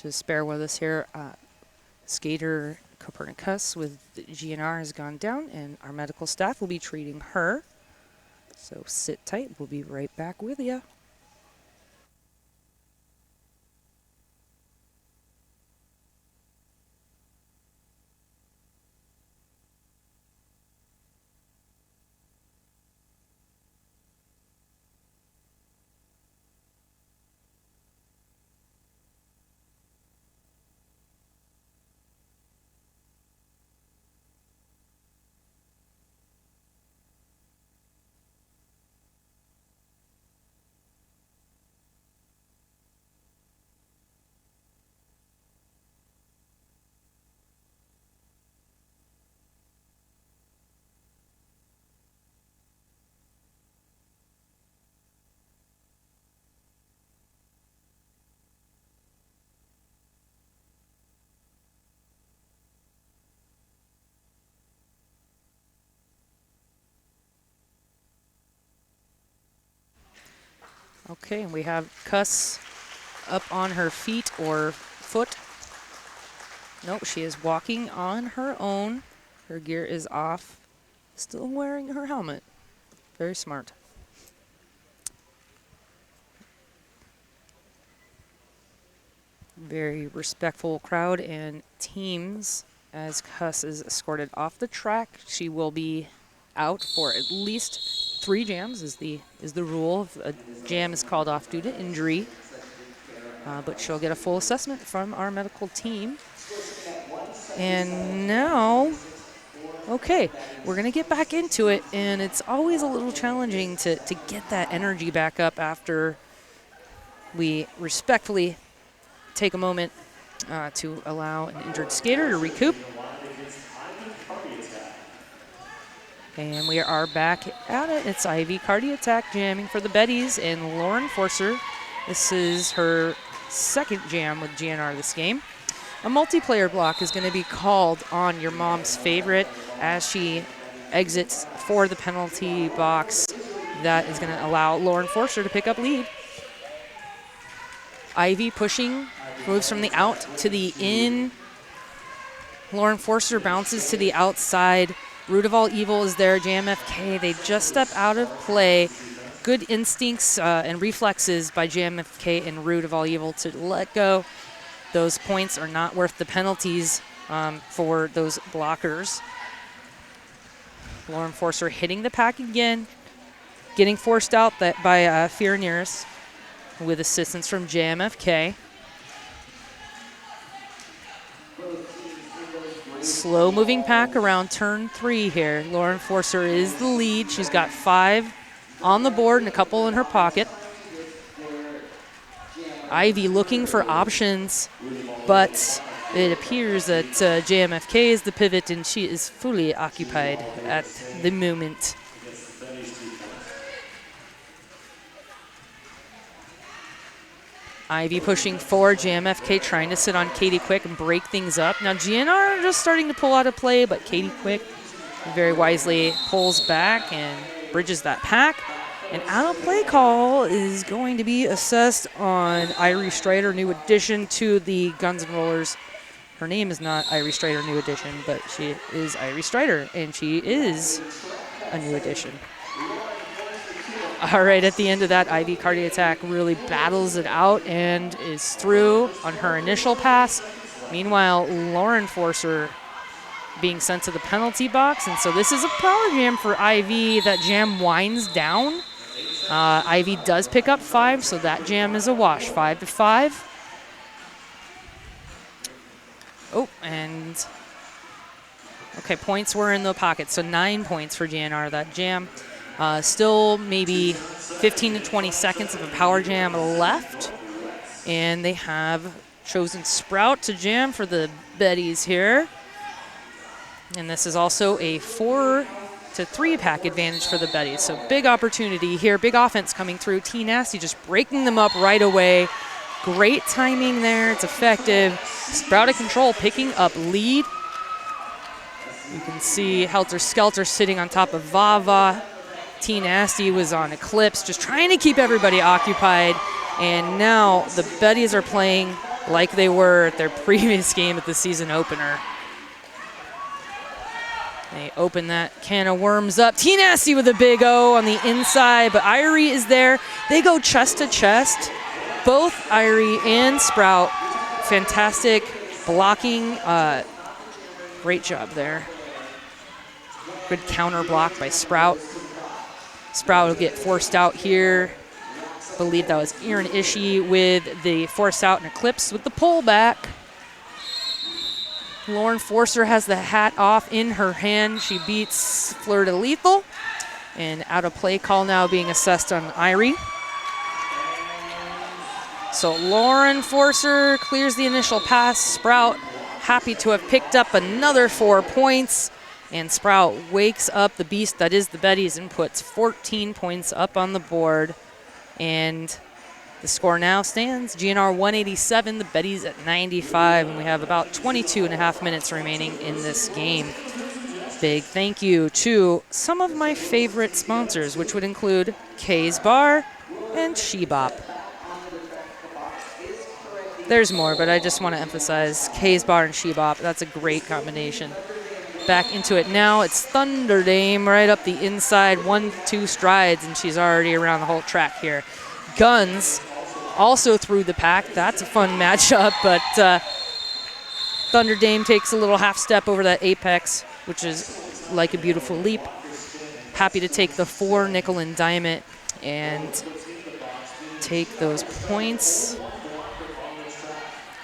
Just bear with us here. Skater Copernicus with GNR has gone down, and our medical staff will be treating her. So sit tight. We'll be right back with you. Okay, and we have Cuss up on her feet or foot. Nope, she is walking on her own. Her gear is off. Still wearing her helmet. Very smart. Very respectful crowd and teams as Cuss is escorted off the track. She will be out for at least 3 jams is the rule. If a jam is called off due to injury, but she'll get a full assessment from our medical team. And now Okay, we're going to get back into it, and it's always a little challenging to get that energy back up after we respectfully take a moment to allow an injured skater to recoup. And we are back at it. It's Ivy Cardi Attack jamming for the Betties and Lauren Forcer. This is her second jam with GNR this game. A multiplayer block is going to be called on your mom's favorite as she exits for the penalty box. That is going to allow Lauren Forcer to pick up lead. Ivy pushing, moves from the out to the in. Lauren Forcer bounces to the outside. Root of all evil is there. JMFK, they just step out of play. Good instincts and reflexes by JMFK and Root of all evil to let go. Those points are not worth the penalties for those blockers. Lauren Forcer hitting the pack again, getting forced out by Fierneris with assistance from JMFK. Slow moving pack around turn 3 here. Lauren Forcer is the lead. She's got 5 on the board and a couple in her pocket. Ivy looking for options, but it appears that JMFK is the pivot and she is fully occupied at the moment. Ivy pushing forward, JMFK trying to sit on Katie Quick and break things up. Now GNR are just starting to pull out of play, but Katie Quick very wisely pulls back and bridges that pack. An out-of-play call is going to be assessed on Irie Strider, new addition to the Guns N' Rollers. Her name is not Irie Strider, new addition, but she is Irie Strider, and she is a new addition. All right, at the end of that, Ivy Cardi Attack really battles it out and is through on her initial pass. Meanwhile, Lauren Forcer being sent to the penalty box, and so this is a power jam for Ivy. That jam winds down. Ivy does pick up 5, so that jam is a wash, 5-5. Oh, and okay, points were in the pocket, so 9 points for GNR. That jam, still maybe 15 to 20 seconds of a power jam left, and they have chosen Sprout to jam for the Betties here. And this is also a 4-3 pack advantage for the Betties. So big opportunity here, big offense coming through. T Nasty just breaking them up right away. Great timing there, it's effective. Sprout of Control picking up lead. You can see Helter Skelter sitting on top of Vava. T Nasty was on Eclipse, just trying to keep everybody occupied. And now the Betties are playing like they were at their previous game at the season opener. They open that can of worms up. T Nasty with a big O on the inside, but Irie is there. They go chest to chest. Both Irie and Sprout, fantastic blocking. Great job there. Good counter block by Sprout. Sprout will get forced out here. I believe that was Erin Ishii with the force out and Eclipse with the pullback. Lauren Forcer has the hat off in her hand. She beats Fleur de Lethal. And out of play call now being assessed on Irie. So Lauren Forcer clears the initial pass. Sprout happy to have picked up another 4 points. And Sprout wakes up the beast that is the Betties and puts 14 points up on the board. And the score now stands GNR 187, the Betties at 95, and we have about 22.5 minutes remaining in this game. Big thank you to some of my favorite sponsors, which would include Kay's Bar and Shebop. There's more, but I just want to emphasize Kay's Bar and Shebop. That's a great combination. Back into it now. It's Thunder Dame right up the inside, 1-2 strides, and she's already around the whole track here. Guns also through the pack. That's a fun matchup, but Thunder Dame takes a little half step over that apex, which is like a beautiful leap. Happy to take the 4 nickel and diamond and take those points.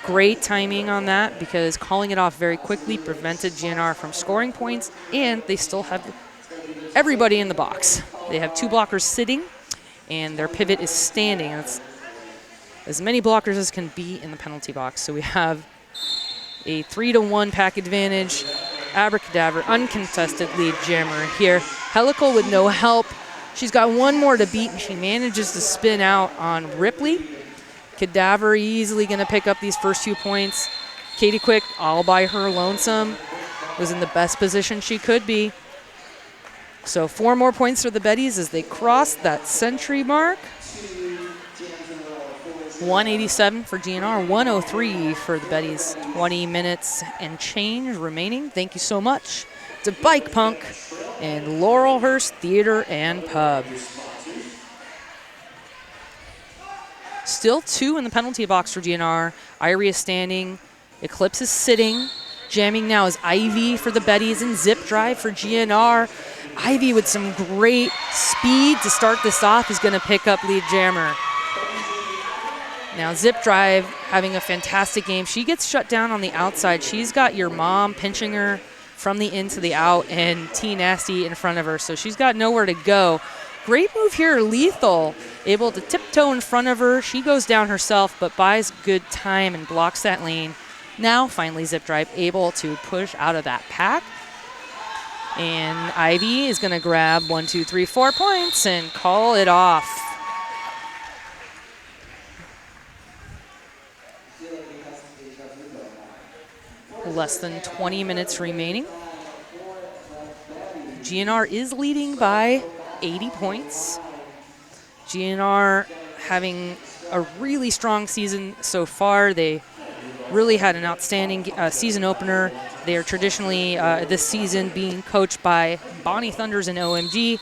Great timing on that because calling it off very quickly prevented GNR from scoring points, and they still have everybody in the box. They have 2 blockers sitting, and their pivot is standing. That's as many blockers as can be in the penalty box. So we have a 3-to-1 pack advantage. Abracadabra, uncontested lead jammer here. Helical with no help. She's got 1 more to beat, and she manages to spin out on Ripley. Cadaver easily going to pick up these first 2 points. Katie Quick, all by her lonesome, was in the best position she could be. So 4 more points for the Betties as they cross that century mark. 187 for GNR, 103 for the Betties. 20 minutes and change remaining. Thank you so much to Bike Punk and Laurelhurst Theater and Pub. Still 2 in the penalty box for GNR. Irie is standing. Eclipse is sitting. Jamming now is Ivy for the Betties and Zip Drive for GNR. Ivy with some great speed to start this off is going to pick up lead jammer. Now Zip Drive having a fantastic game. She gets shut down on the outside. She's got your mom pinching her from the in to the out and T Nasty in front of her, so she's got nowhere to go. Great move here, Lethal, able to tiptoe in front of her. She goes down herself, but buys good time and blocks that lane. Now, finally, Zip Drive able to push out of that pack. And Ivy is going to grab 1, 2, 3, 4 points and call it off. Less than 20 minutes remaining. GNR is leading by 80 points. GNR having a really strong season so far. They really had an outstanding season opener. They are traditionally this season being coached by Bonnie Thunders and OMG,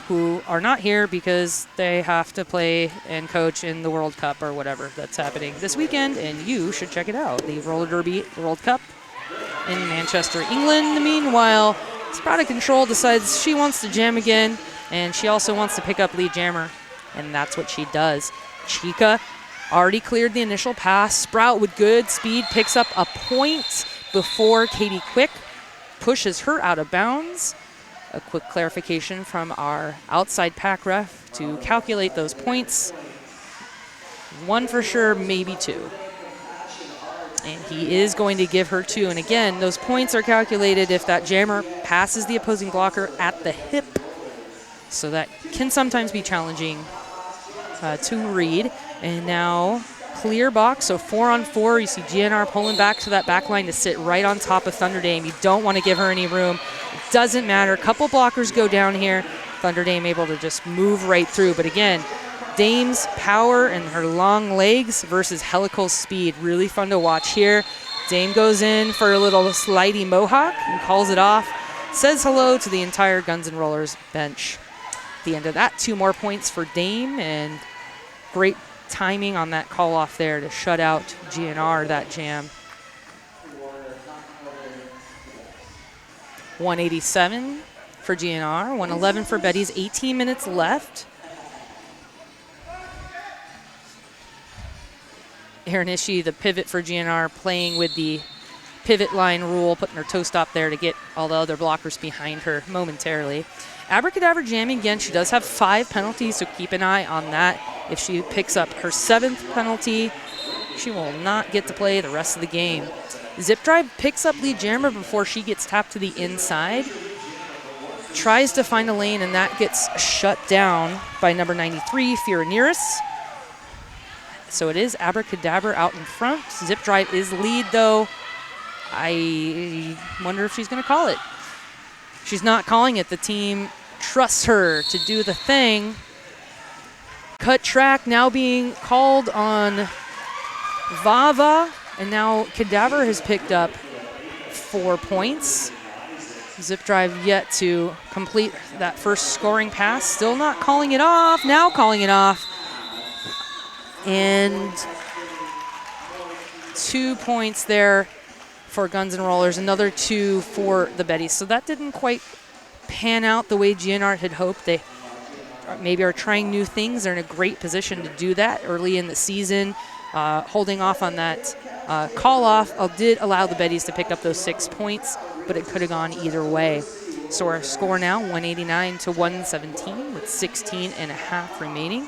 who are not here because they have to play and coach in the World Cup or whatever that's happening this weekend, and you should check it out. The Roller Derby World Cup in Manchester, England. Meanwhile, Sprout of Control decides she wants to jam again, and she also wants to pick up lead jammer, and that's what she does. Chica already cleared the initial pass. Sprout with good speed picks up a point before Katie Quick pushes her out of bounds. A quick clarification from our outside pack ref to calculate those points. 1 for sure, maybe 2. And he is going to give her 2. And again, those points are calculated if that jammer passes the opposing blocker at the hip. So that can sometimes be challenging to read. And now clear box, so 4 on 4. You see GNR pulling back to that back line to sit right on top of Thunder Dame. You don't want to give her any room. It doesn't matter. A couple blockers go down here. Thunder Dame able to just move right through. But again, Dame's power and her long legs versus Helical's speed. Really fun to watch here. Dame goes in for a little slidey mohawk and calls it off. Says hello to the entire Guns N' Rollers bench. At the end of that, 2 more points for Dame, and great timing on that call off there to shut out GNR that jam. 187 for GNR, 111 for Betties, 18 minutes left. Erin Ishii, the pivot for GNR, playing with the pivot line rule, putting her toe stop there to get all the other blockers behind her momentarily. Abracadabra jamming again. She does have 5 penalties, so keep an eye on that. If she picks up her 7th penalty, she will not get to play the rest of the game. Zip Drive picks up lead jammer before she gets tapped to the inside. Tries to find a lane, and that gets shut down by number 93, Firaneris. So it is Abracadabra out in front. Zip Drive is lead, though. I wonder if she's going to call it. She's not calling it. The team trusts her to do the thing. Cut track now being called on Vava, and now Cadaver has picked up 4 points. Zip Drive yet to complete that first scoring pass. Still not calling it off. Now calling it off. And 2 points there for Guns N' Rollers, another 2 for the Betties. So that didn't quite pan out the way GNR had hoped. They maybe are trying new things. They're in a great position to do that early in the season, holding off on that Call off did allow the Betties to pick up those 6 points, but it could have gone either way. So our score now, 189 to 117 with 16 and a half remaining.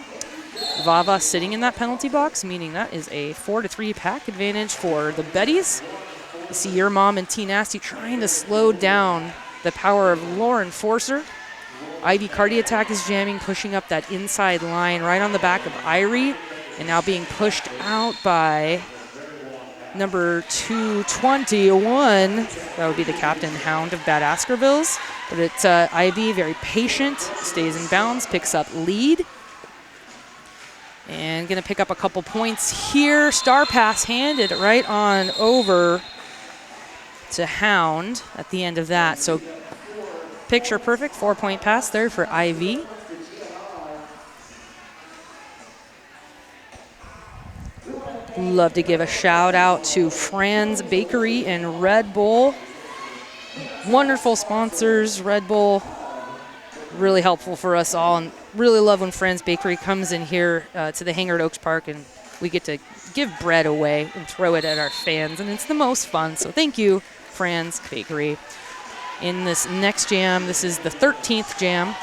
Vava sitting in that penalty box, meaning that is a 4-3 pack advantage for the Betties. You see your mom and T Nasty trying to slow down the power of Lauren Forcer. Ivy Cardi Attack is jamming, pushing up that inside line right on the back of Irie, and now being pushed out by number 221. That would be the Captain Hound of Bad Askervilles. But it's Ivy, very patient, stays in bounds, picks up lead. And going to pick up a couple points here. Star pass handed right on over to Hound at the end of that. So picture perfect 4-point pass there for Ivy. Love to give a shout out to Fran's Bakery and Red Bull. Wonderful sponsors, Red Bull. Really helpful for us all, and really love when Fran's Bakery comes in here to the hangar at Oaks Park, and we get to give bread away and throw it at our fans, and it's the most fun. So thank you, Fran's Bakery. In this next jam, this is the 13th jam.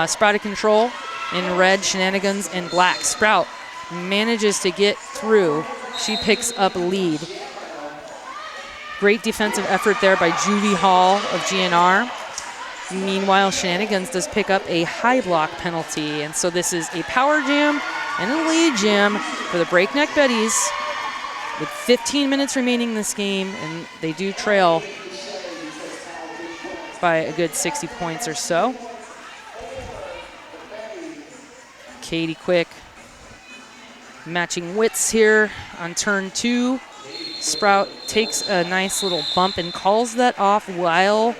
Sprouted Control in red, Shenanigans in black. Sprout manages to get through. She picks up lead. Great defensive effort there by Juvie Hall of GNR. Meanwhile, Shenanigans does pick up a high block penalty. And so this is a power jam and a lead jam for the Breakneck Betties with 15 minutes remaining in this game, and they do trail by a good 60 points or so. Katie Quick matching wits here on turn 2. Sprout takes a nice little bump and calls that off while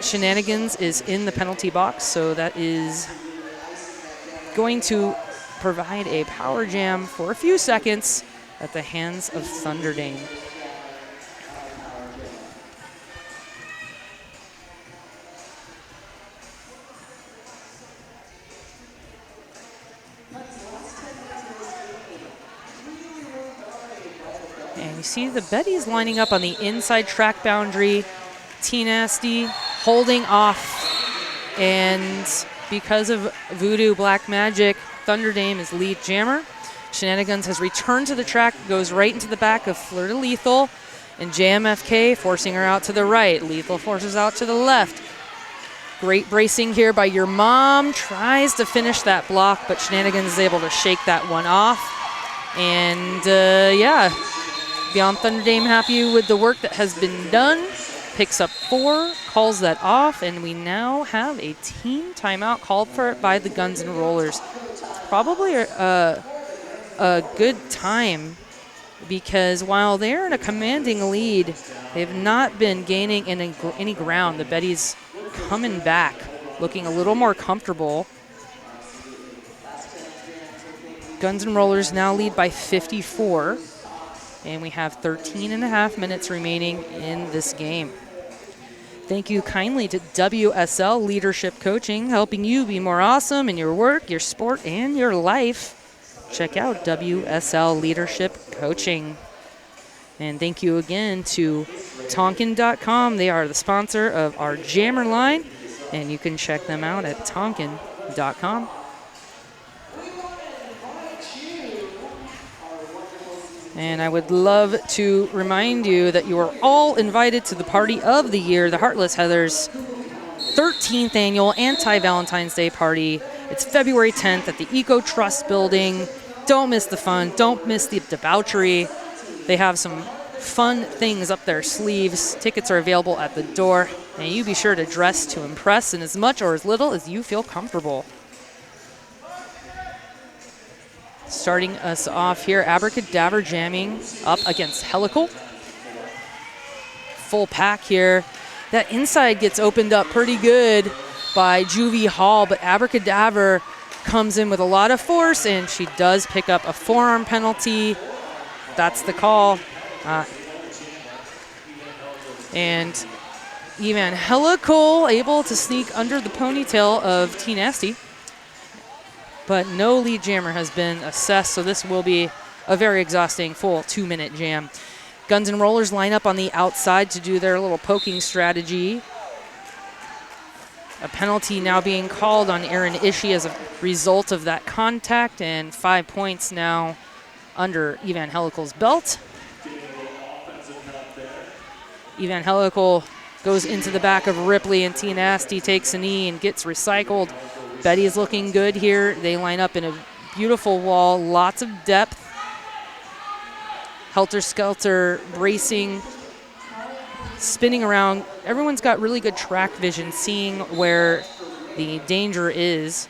Shenanigans is in the penalty box. So that is going to provide a power jam for a few seconds at the hands of Thunderdame. And you see the Betties lining up on the inside track boundary. T-Nasty holding off. And because of Voodoo Black Magic, Thunderdame is lead jammer. Shenanigans has returned to the track, goes right into the back of Fleur de Lethal. And JMFK forcing her out to the right. Lethal forces out to the left. Great bracing here by your mom. Tries to finish that block, but Shenanigans is able to shake that one off. And yeah, Beyond Thunderdame happy with the work that has been done. Picks up 4, calls that off, and we now have a team timeout called for by the Guns and Rollers. Probably a good time, because while they're in a commanding lead, they've not been gaining any ground. The Betties coming back, looking a little more comfortable. Guns and Rollers now lead by 54. And we have 13 and a half minutes remaining in this game. Thank you kindly to WSL Leadership Coaching, helping you be more awesome in your work, your sport, and your life. Check out WSL Leadership Coaching. And thank you again to Tonkin.com. They are the sponsor of our Jammer line, and you can check them out at Tonkin.com. And I would love to remind you that you are all invited to the party of the year, the Heartless Heathers 13th annual anti-Valentine's Day party. It's February 10th at the Eco Trust building. Don't miss the fun. Don't miss the debauchery. They have some fun things up their sleeves. Tickets are available at the door. And you be sure to dress to impress in as much or as little as you feel comfortable. Starting us off here, Abracadabra jamming up against Helical. Full pack here. That inside gets opened up pretty good by Juvie Hall, but Abracadabra comes in with a lot of force, and she does pick up a forearm penalty. That's the call. And Evan Helical able to sneak under the ponytail of T-Nasty. But no lead jammer has been assessed, so this will be a very exhausting full 2-minute jam. Guns and Rollers line up on the outside to do their little poking strategy. A penalty now being called on Aaron Ishii as a result of that contact, and 5 points now under Evangelical's belt. Evangelical goes into the back of Ripley, and T Nasty takes a knee and gets recycled. Betty is looking good here. They line up in a beautiful wall, lots of depth. Helter Skelter bracing, spinning around. Everyone's got really good track vision, seeing where the danger is.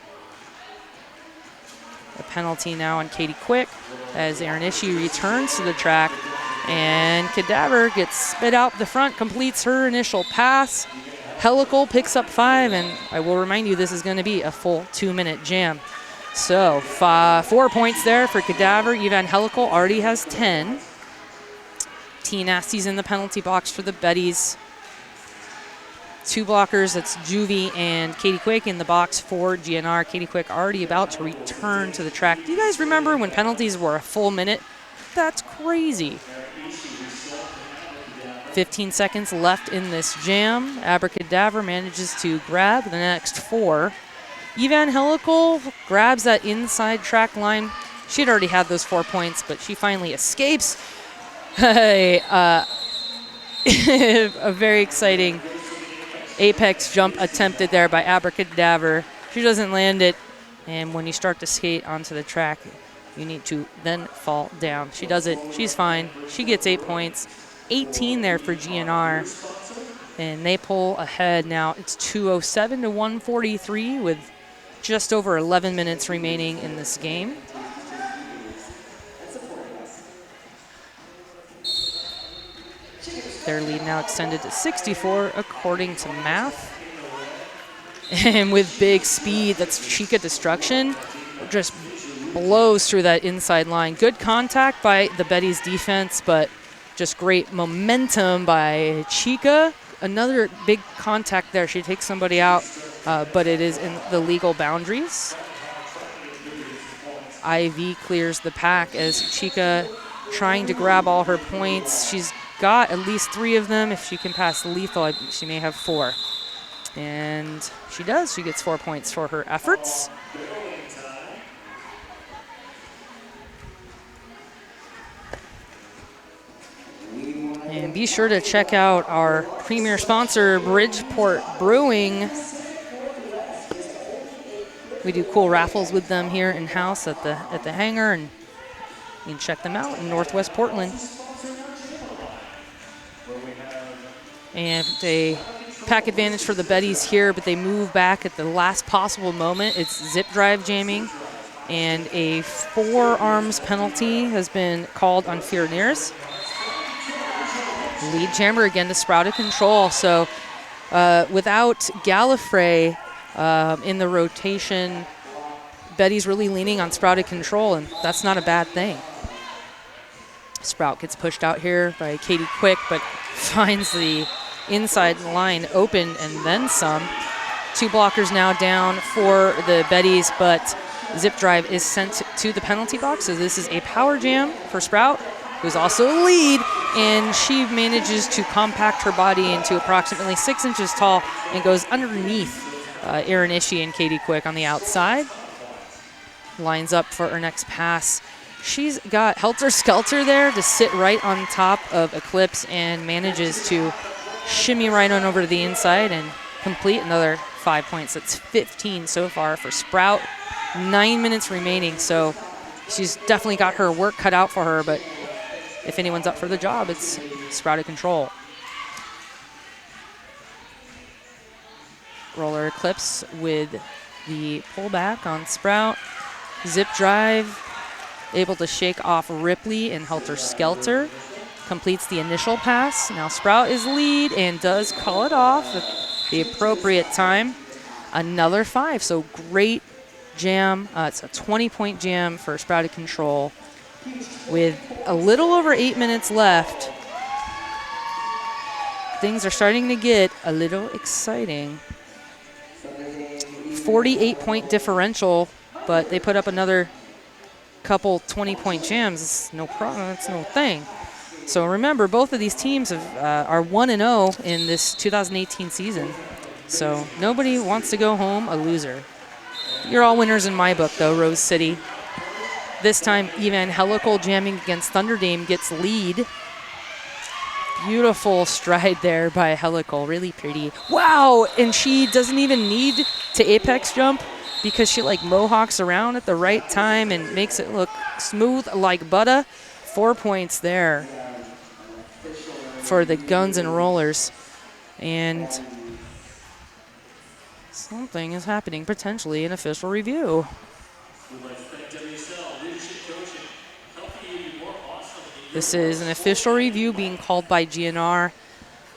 A penalty now on Katie Quick as Aaron Ishii returns to the track. And Cadaver gets spit out the front, completes her initial pass. Helical picks up 5, and I will remind you this is going to be a full 2-minute jam. So 4 points there for Cadaver. Evangelical already has 10. T Nasty's in the penalty box for the Betties. 2 blockers, that's Juvie and Katie Quick in the box for GNR. Katie Quick already about to return to the track. Do you guys remember when penalties were a full minute? That's crazy. 15 seconds left in this jam. Abracadabra manages to grab the next 4. Evangelical grabs that inside track line. She'd already had those 4 points, but she finally escapes. A very exciting apex jump attempted there by Abracadabra. She doesn't land it, and when you start to skate onto the track, you need to then fall down. She does it. She's fine. She gets 8 points. 18 there for GNR, and they pull ahead now. It's 207 to 143 with just over 11 minutes remaining in this game. Their lead now extended to 64 according to math. And with big speed, that's Chica Destruction, just blows through that inside line. Good contact by the Betties defense, but just great momentum by Chica. Another big contact there. She takes somebody out, but it is in the legal boundaries. IV clears the pack as Chica trying to grab all her points. She's got at least 3 of them. If she can pass lethal, she may have 4. And she does. She gets 4 points for her efforts. And be sure to check out our premier sponsor, Bridgeport Brewing. We do cool raffles with them here in-house at the hangar, and you can check them out in Northwest Portland. And a pack advantage for the Betties here, but they move back at the last possible moment. It's zip drive jamming, and a 4 arms penalty has been called on Fierneers. Lead jammer again to Sprouted Control. So without Gallifrey in the rotation, Betty's really leaning on Sprouted Control, and that's not a bad thing. Sprout gets pushed out here by Katie Quick, but finds the inside line open and then some. 2 blockers now down for the Betties, but zip drive is sent to the penalty box. So this is a power jam for Sprout, who's also a lead, and she manages to compact her body into approximately 6 inches tall and goes underneath Aaron Ishii and Katie Quick on the outside. Lines up for her next pass. She's got Helter Skelter there to sit right on top of Eclipse and manages to shimmy right on over to the inside and complete another 5 points. That's 15 so far for Sprout. 9 minutes remaining, so she's definitely got her work cut out for her, but if anyone's up for the job, it's Sprouted Control. Roller Eclipse with the pullback on Sprout. Zip drive, able to shake off Ripley and Helter Skelter. Completes the initial pass. Now Sprout is lead and does call it off at the appropriate time. Another 5, so great jam. It's a 20-point jam for Sprouted Control. With a little over 8 minutes left, things are starting to get a little exciting. 48-point differential, but they put up another couple 20-point jams, it's no problem. It's no thing. So remember, both of these teams are 1-0 in this 2018 season. So nobody wants to go home a loser. You're all winners in my book, though, Rose City. This time, Evangelical jamming against Thunder Dame gets lead. Beautiful stride there by Helical, really pretty. Wow, and she doesn't even need to apex jump because she like mohawks around at the right time and makes it look smooth like butter. 4 points there for the Guns and Rollers. And something is happening, potentially an official review. This is an official review being called by GNR.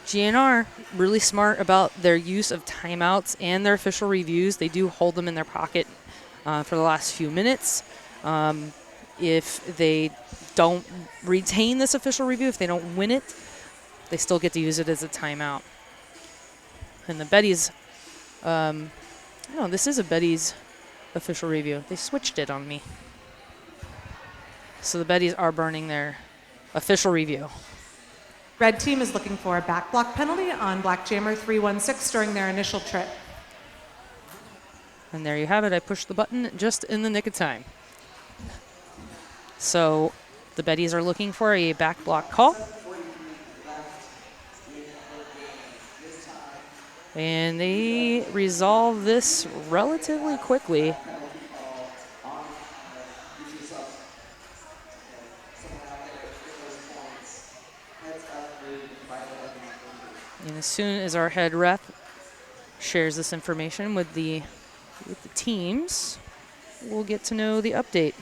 GNR, really smart about their use of timeouts and their official reviews. They do hold them in their pocket for the last few minutes. If they don't retain this official review, if they don't win it, they still get to use it as a timeout. And the Betties, no, this is a Betties official review. They switched it on me. So the Betties are burning their official review. Red team is looking for a back block penalty on Black Jammer 316 during their initial trip. And there you have it. I pushed the button just in the nick of time. So the Betties are looking for a back block call. And they resolve this relatively quickly. And as soon as our head ref shares this information with the teams, we'll get to know the update.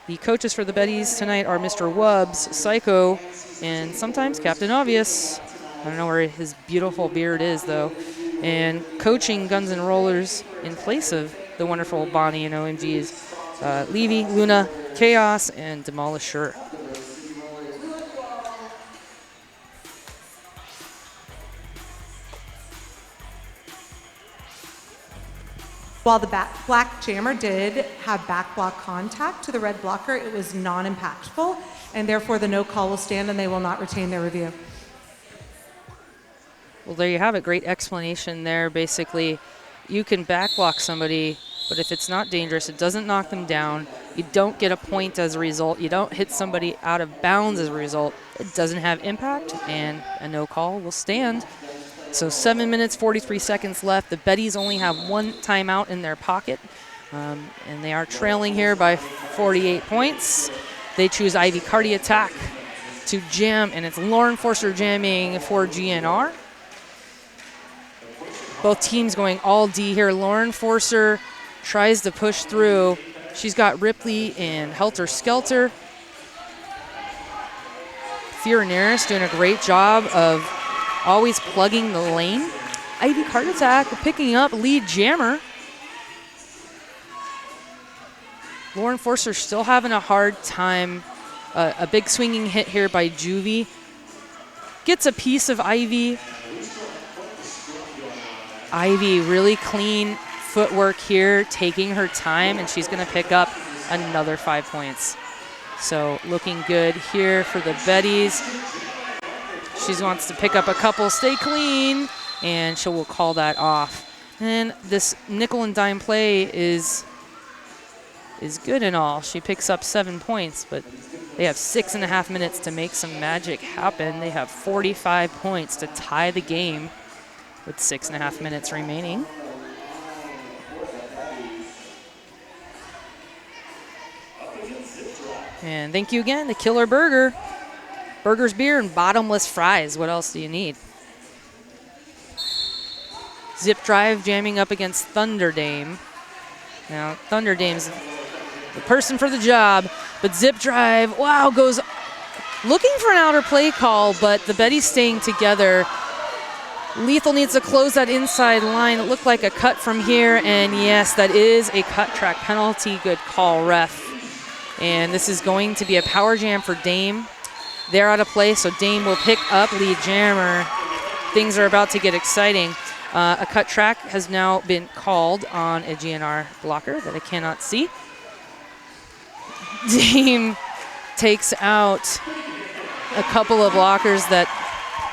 The coaches for the Betties tonight are Mr. Wubbs, Psycho, and sometimes Captain Obvious. I don't know where his beautiful beard is, though. And coaching Guns N' Rollers in place of the wonderful Bonnie and OMG's Levy, Luna, Chaos, and Demolisher. While the Black Jammer did have back block contact to the red blocker, it was non-impactful, and therefore the no call will stand and they will not retain their review. Well, there you have it. Great explanation there. Basically, you can back block somebody, but if it's not dangerous, it doesn't knock them down. You don't get a point as a result. You don't hit somebody out of bounds as a result. It doesn't have impact, and a no call will stand. So 7 minutes, 43 seconds left. The Betties only have one timeout in their pocket, and they are trailing here by 48 points. They choose Ivy Cardi Attack to jam, and it's Lauren Forster jamming for GNR. Both teams going all D here. Lauren Forster tries to push through. She's got Ripley and Helter Skelter. Fioraneris doing a great job of always plugging the lane. Ivy Card Attack picking up lead jammer. Lauren Forster still having a hard time. A big swinging hit here by Juvie. Gets a piece of Ivy. Ivy really clean footwork here, taking her time, and she's going to pick up another 5 points. So looking good here for the Betties. She wants to pick up a couple, stay clean, and she will call that off. And this nickel and dime play is good and all. She picks up 7 points, but they have 6.5 minutes to make some magic happen. They have 45 points to tie the game with 6.5 minutes remaining. And thank you again to Killer Burger. Burgers, beer, and bottomless fries. What else do you need? Zip Drive jamming up against Thunder Dame. Now, Thunder Dame's the person for the job, but Zip Drive, wow, goes looking for an outer play call, but the Betties staying together. Lethal needs to close that inside line. It looked like a cut from here, and yes, that is a cut track penalty. Good call, ref. And this is going to be a power jam for Dame. They're out of play, so Dame will pick up lead jammer. Things are about to get exciting. A cut track has now been called on a GNR blocker that I cannot see. Dame takes out a couple of blockers that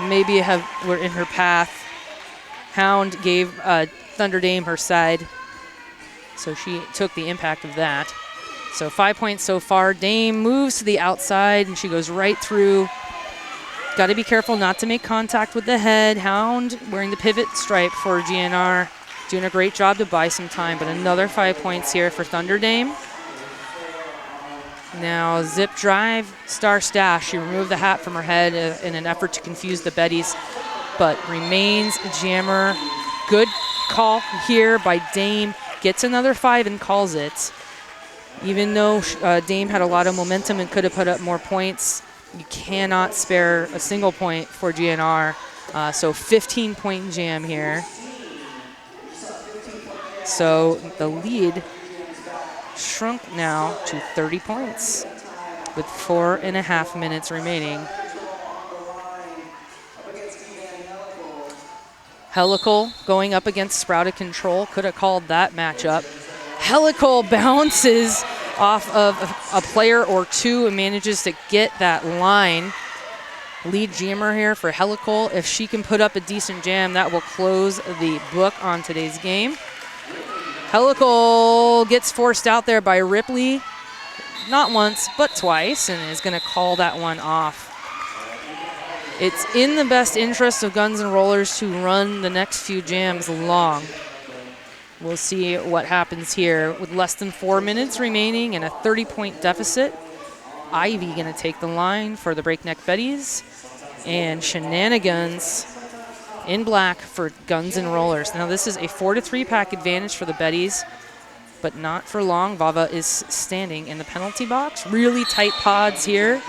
maybe were in her path. Hound gave Thunder Dame her side, so she took the impact of that. So 5 points so far. Dame moves to the outside, and she goes right through. Got to be careful not to make contact with the head. Hound wearing the pivot stripe for GNR. Doing a great job to buy some time, but another 5 points here for Thunder Dame. Now zip drive, star stash. She removed the hat from her head in an effort to confuse the Betties, but remains jammer. Good call here by Dame. Gets another 5 and calls it. Even though Dame had a lot of momentum and could have put up more points, you cannot spare a single point for GNR. So 15-point jam here. So the lead shrunk now to 30 points with 4.5 minutes remaining. Helical going up against Sprouted Control. Could have called that matchup. Helical bounces off of a player or two and manages to get that line. Lead jammer here for Helical. If she can put up a decent jam, that will close the book on today's game. Helical gets forced out there by Ripley, not once, but twice, and is going to call that one off. It's in the best interest of Guns N' Rollers to run the next few jams long. We'll see what happens here with less than 4 minutes remaining and a 30-point deficit. Ivy going to take the line for the Breakneck Betties, and Shenanigans in black for Guns N' Rollers. Now this is a 4-3 pack advantage for the Betties, but not for long. Vava is standing in the penalty box. Really tight pods here.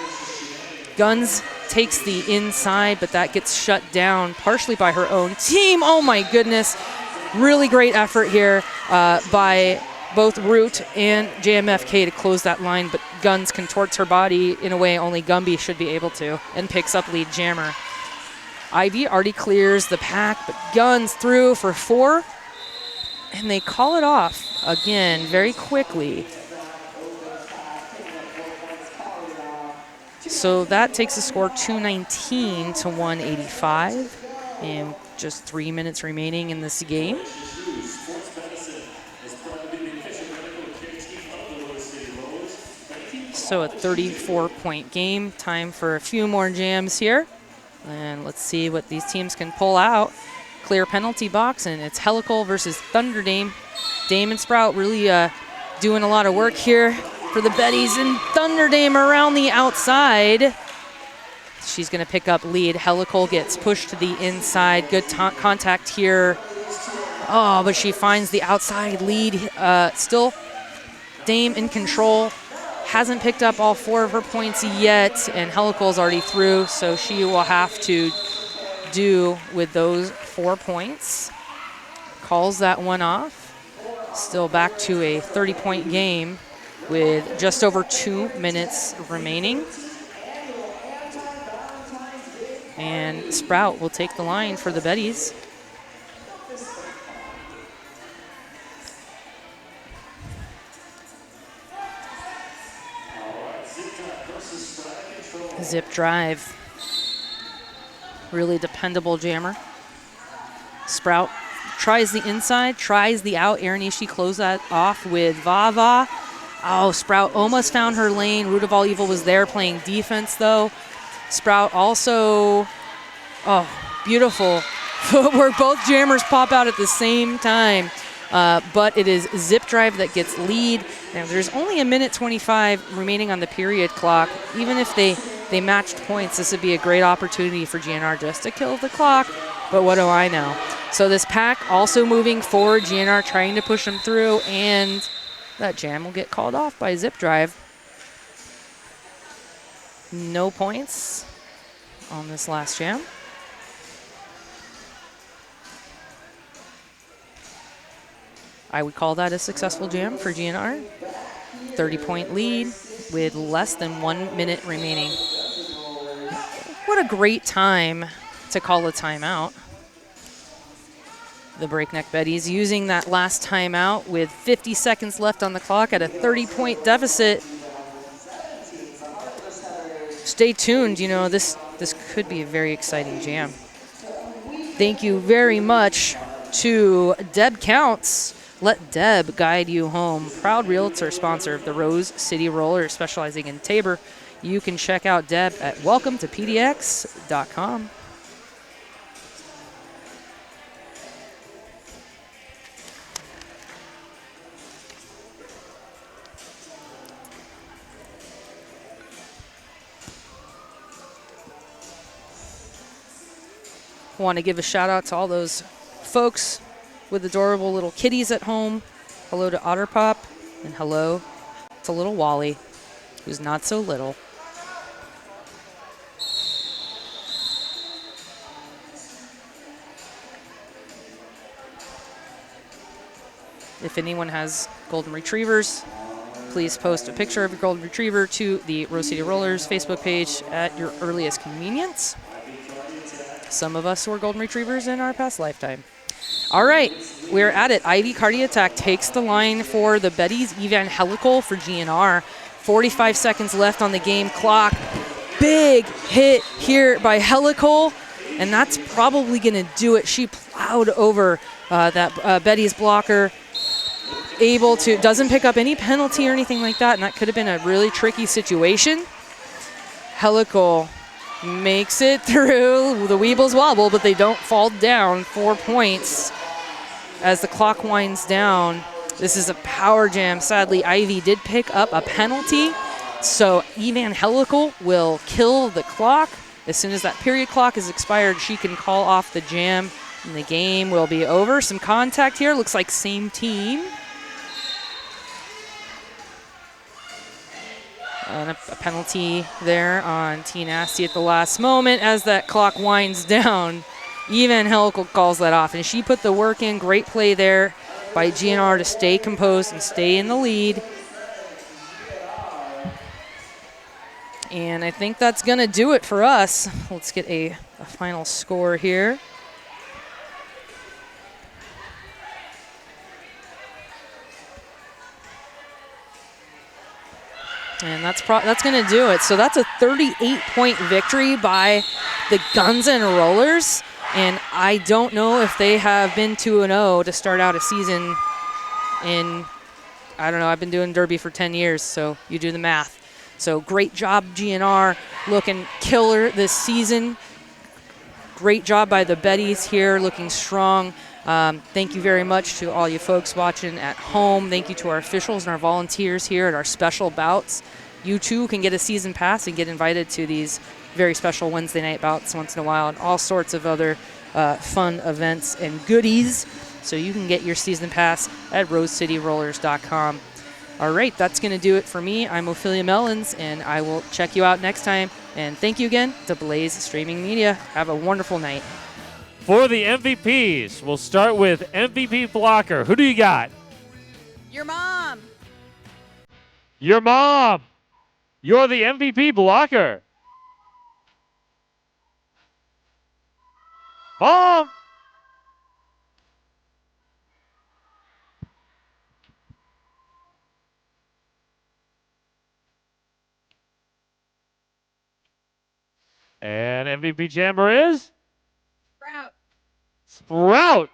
Guns takes the inside, but that gets shut down partially by her own team. Oh my goodness. Really great effort here by both Root and JMFK to close that line, but Guns contorts her body in a way only Gumby should be able to and picks up lead jammer. Ivy already clears the pack, but Guns through for 4, and they call it off again very quickly. So that takes the score 219 to 185, and just 3 minutes remaining in this game. So a 34-point game. Time for a few more jams here. And let's see what these teams can pull out. Clear penalty box, and it's Helical versus Thunder Dame. Dame and Sprout really doing a lot of work here for the Betties, and Thunder Dame around the outside. She's going to pick up lead. Helical gets pushed to the inside. Good contact here. Oh, but she finds the outside lead. Still Dame in control. Hasn't picked up all 4 of her points yet, and Helical's already through, so she will have to do with those 4 points. Calls that one off. Still back to a 30-point game with just over 2 minutes remaining. And Sprout will take the line for the Betties. Zip drive. Really dependable jammer. Sprout tries the inside, tries the out. Aaron Ishii closed that off with Vava. Oh, Sprout almost found her lane. Root of All Evil was there playing defense, though. Sprout also, oh, beautiful footwork. Both jammers pop out at the same time. But it is Zip Drive that gets lead. Now, there's only a minute 25 remaining on the period clock. Even if they matched points, this would be a great opportunity for GNR just to kill the clock. But what do I know? So this pack also moving forward. GNR trying to push them through, and that jam will get called off by Zip Drive. No points on this last jam. I would call that a successful jam for GNR. 30-point lead with less than 1 minute remaining. What a great time to call a timeout. The Breakneck Betties using that last timeout with 50 seconds left on the clock at a 30-point deficit. stay tuned. You know, this could be a very exciting jam. Thank you very much to Deb Counts. Let Deb guide you home. Proud realtor sponsor of the Rose City Rollers, specializing in Tabor. You can check out Deb at welcometopdx.com. Want to give a shout out to all those folks with adorable little kitties at home. Hello to Otterpop, and hello to little Wally, who's not so little. If anyone has golden retrievers, please post a picture of your golden retriever to the Rose City Rollers Facebook page at your earliest convenience. Some of us were golden retrievers in our past lifetime. All right, we're at it. Ivy Cardi Attack takes the line for the Betties. Evangelical for GNR. 45 seconds left on the game clock. Big hit here by Helical, and that's probably going to do it. She plowed over that Betty's blocker. Able to, doesn't pick up any penalty or anything like that, and that could have been a really tricky situation. Helical makes it through. The Weebles wobble, but they don't fall down. 4 points as the clock winds down. This is a power jam. Sadly, Ivy did pick up a penalty, so Evangelical will kill the clock. As soon as that period clock is expired, she can call off the jam, and the game will be over. Some contact here. Looks like same team. And a penalty there on T Nasty at the last moment as that clock winds down. Evangelical calls that off, and she put the work in. Great play there by GNR to stay composed and stay in the lead. And I think that's going to do it for us. Let's get a final score here. And that's going to do it. So that's a 38-point victory by the Guns N' Rollers. And I don't know if they have been 2-0 to start out a season in, I don't know, I've been doing Derby for 10 years, so you do the math. So great job, GNR, looking killer this season. Great job by the Betties here, looking strong. Thank you very much to all you folks watching at home. Thank you to our officials and our volunteers here at our special bouts. You too can get a season pass and get invited to these very special Wednesday night bouts once in a while, and all sorts of other fun events and goodies. So you can get your season pass at rosecityrollers.com. All right, that's going to do it for me. I'm Ophelia Mellons, and I will check you out next time. And thank you again to Blaze Streaming Media. Have a wonderful night. For the MVPs, we'll start with MVP blocker. Who do you got? Your mom. Your mom. You're the MVP blocker. Mom. And MVP jammer is? Sprout. Sprout.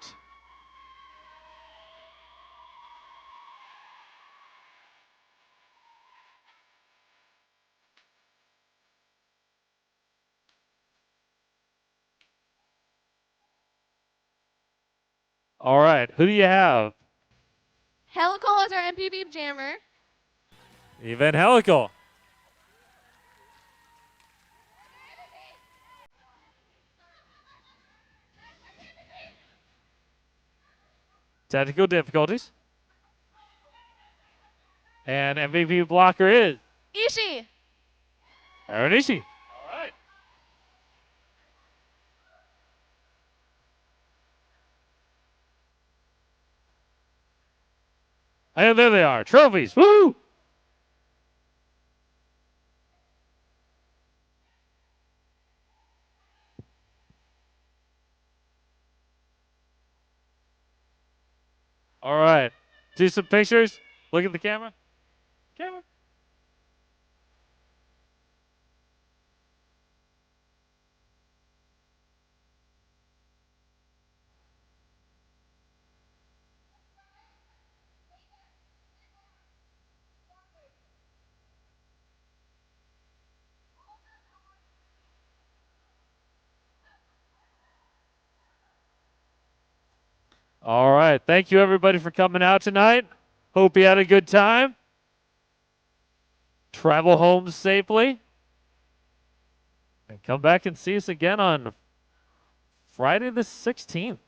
All right, who do you have? Helical is our MPB jammer. Evangelical. Technical difficulties. And MVP blocker is? Ishi. Aaron Ishii. All right. And there they are, trophies. Woo! All right. Do some pictures. Look at the camera. Camera. All right. Thank you, everybody, for coming out tonight. Hope you had a good time. Travel home safely. And come back and see us again on Friday the 16th.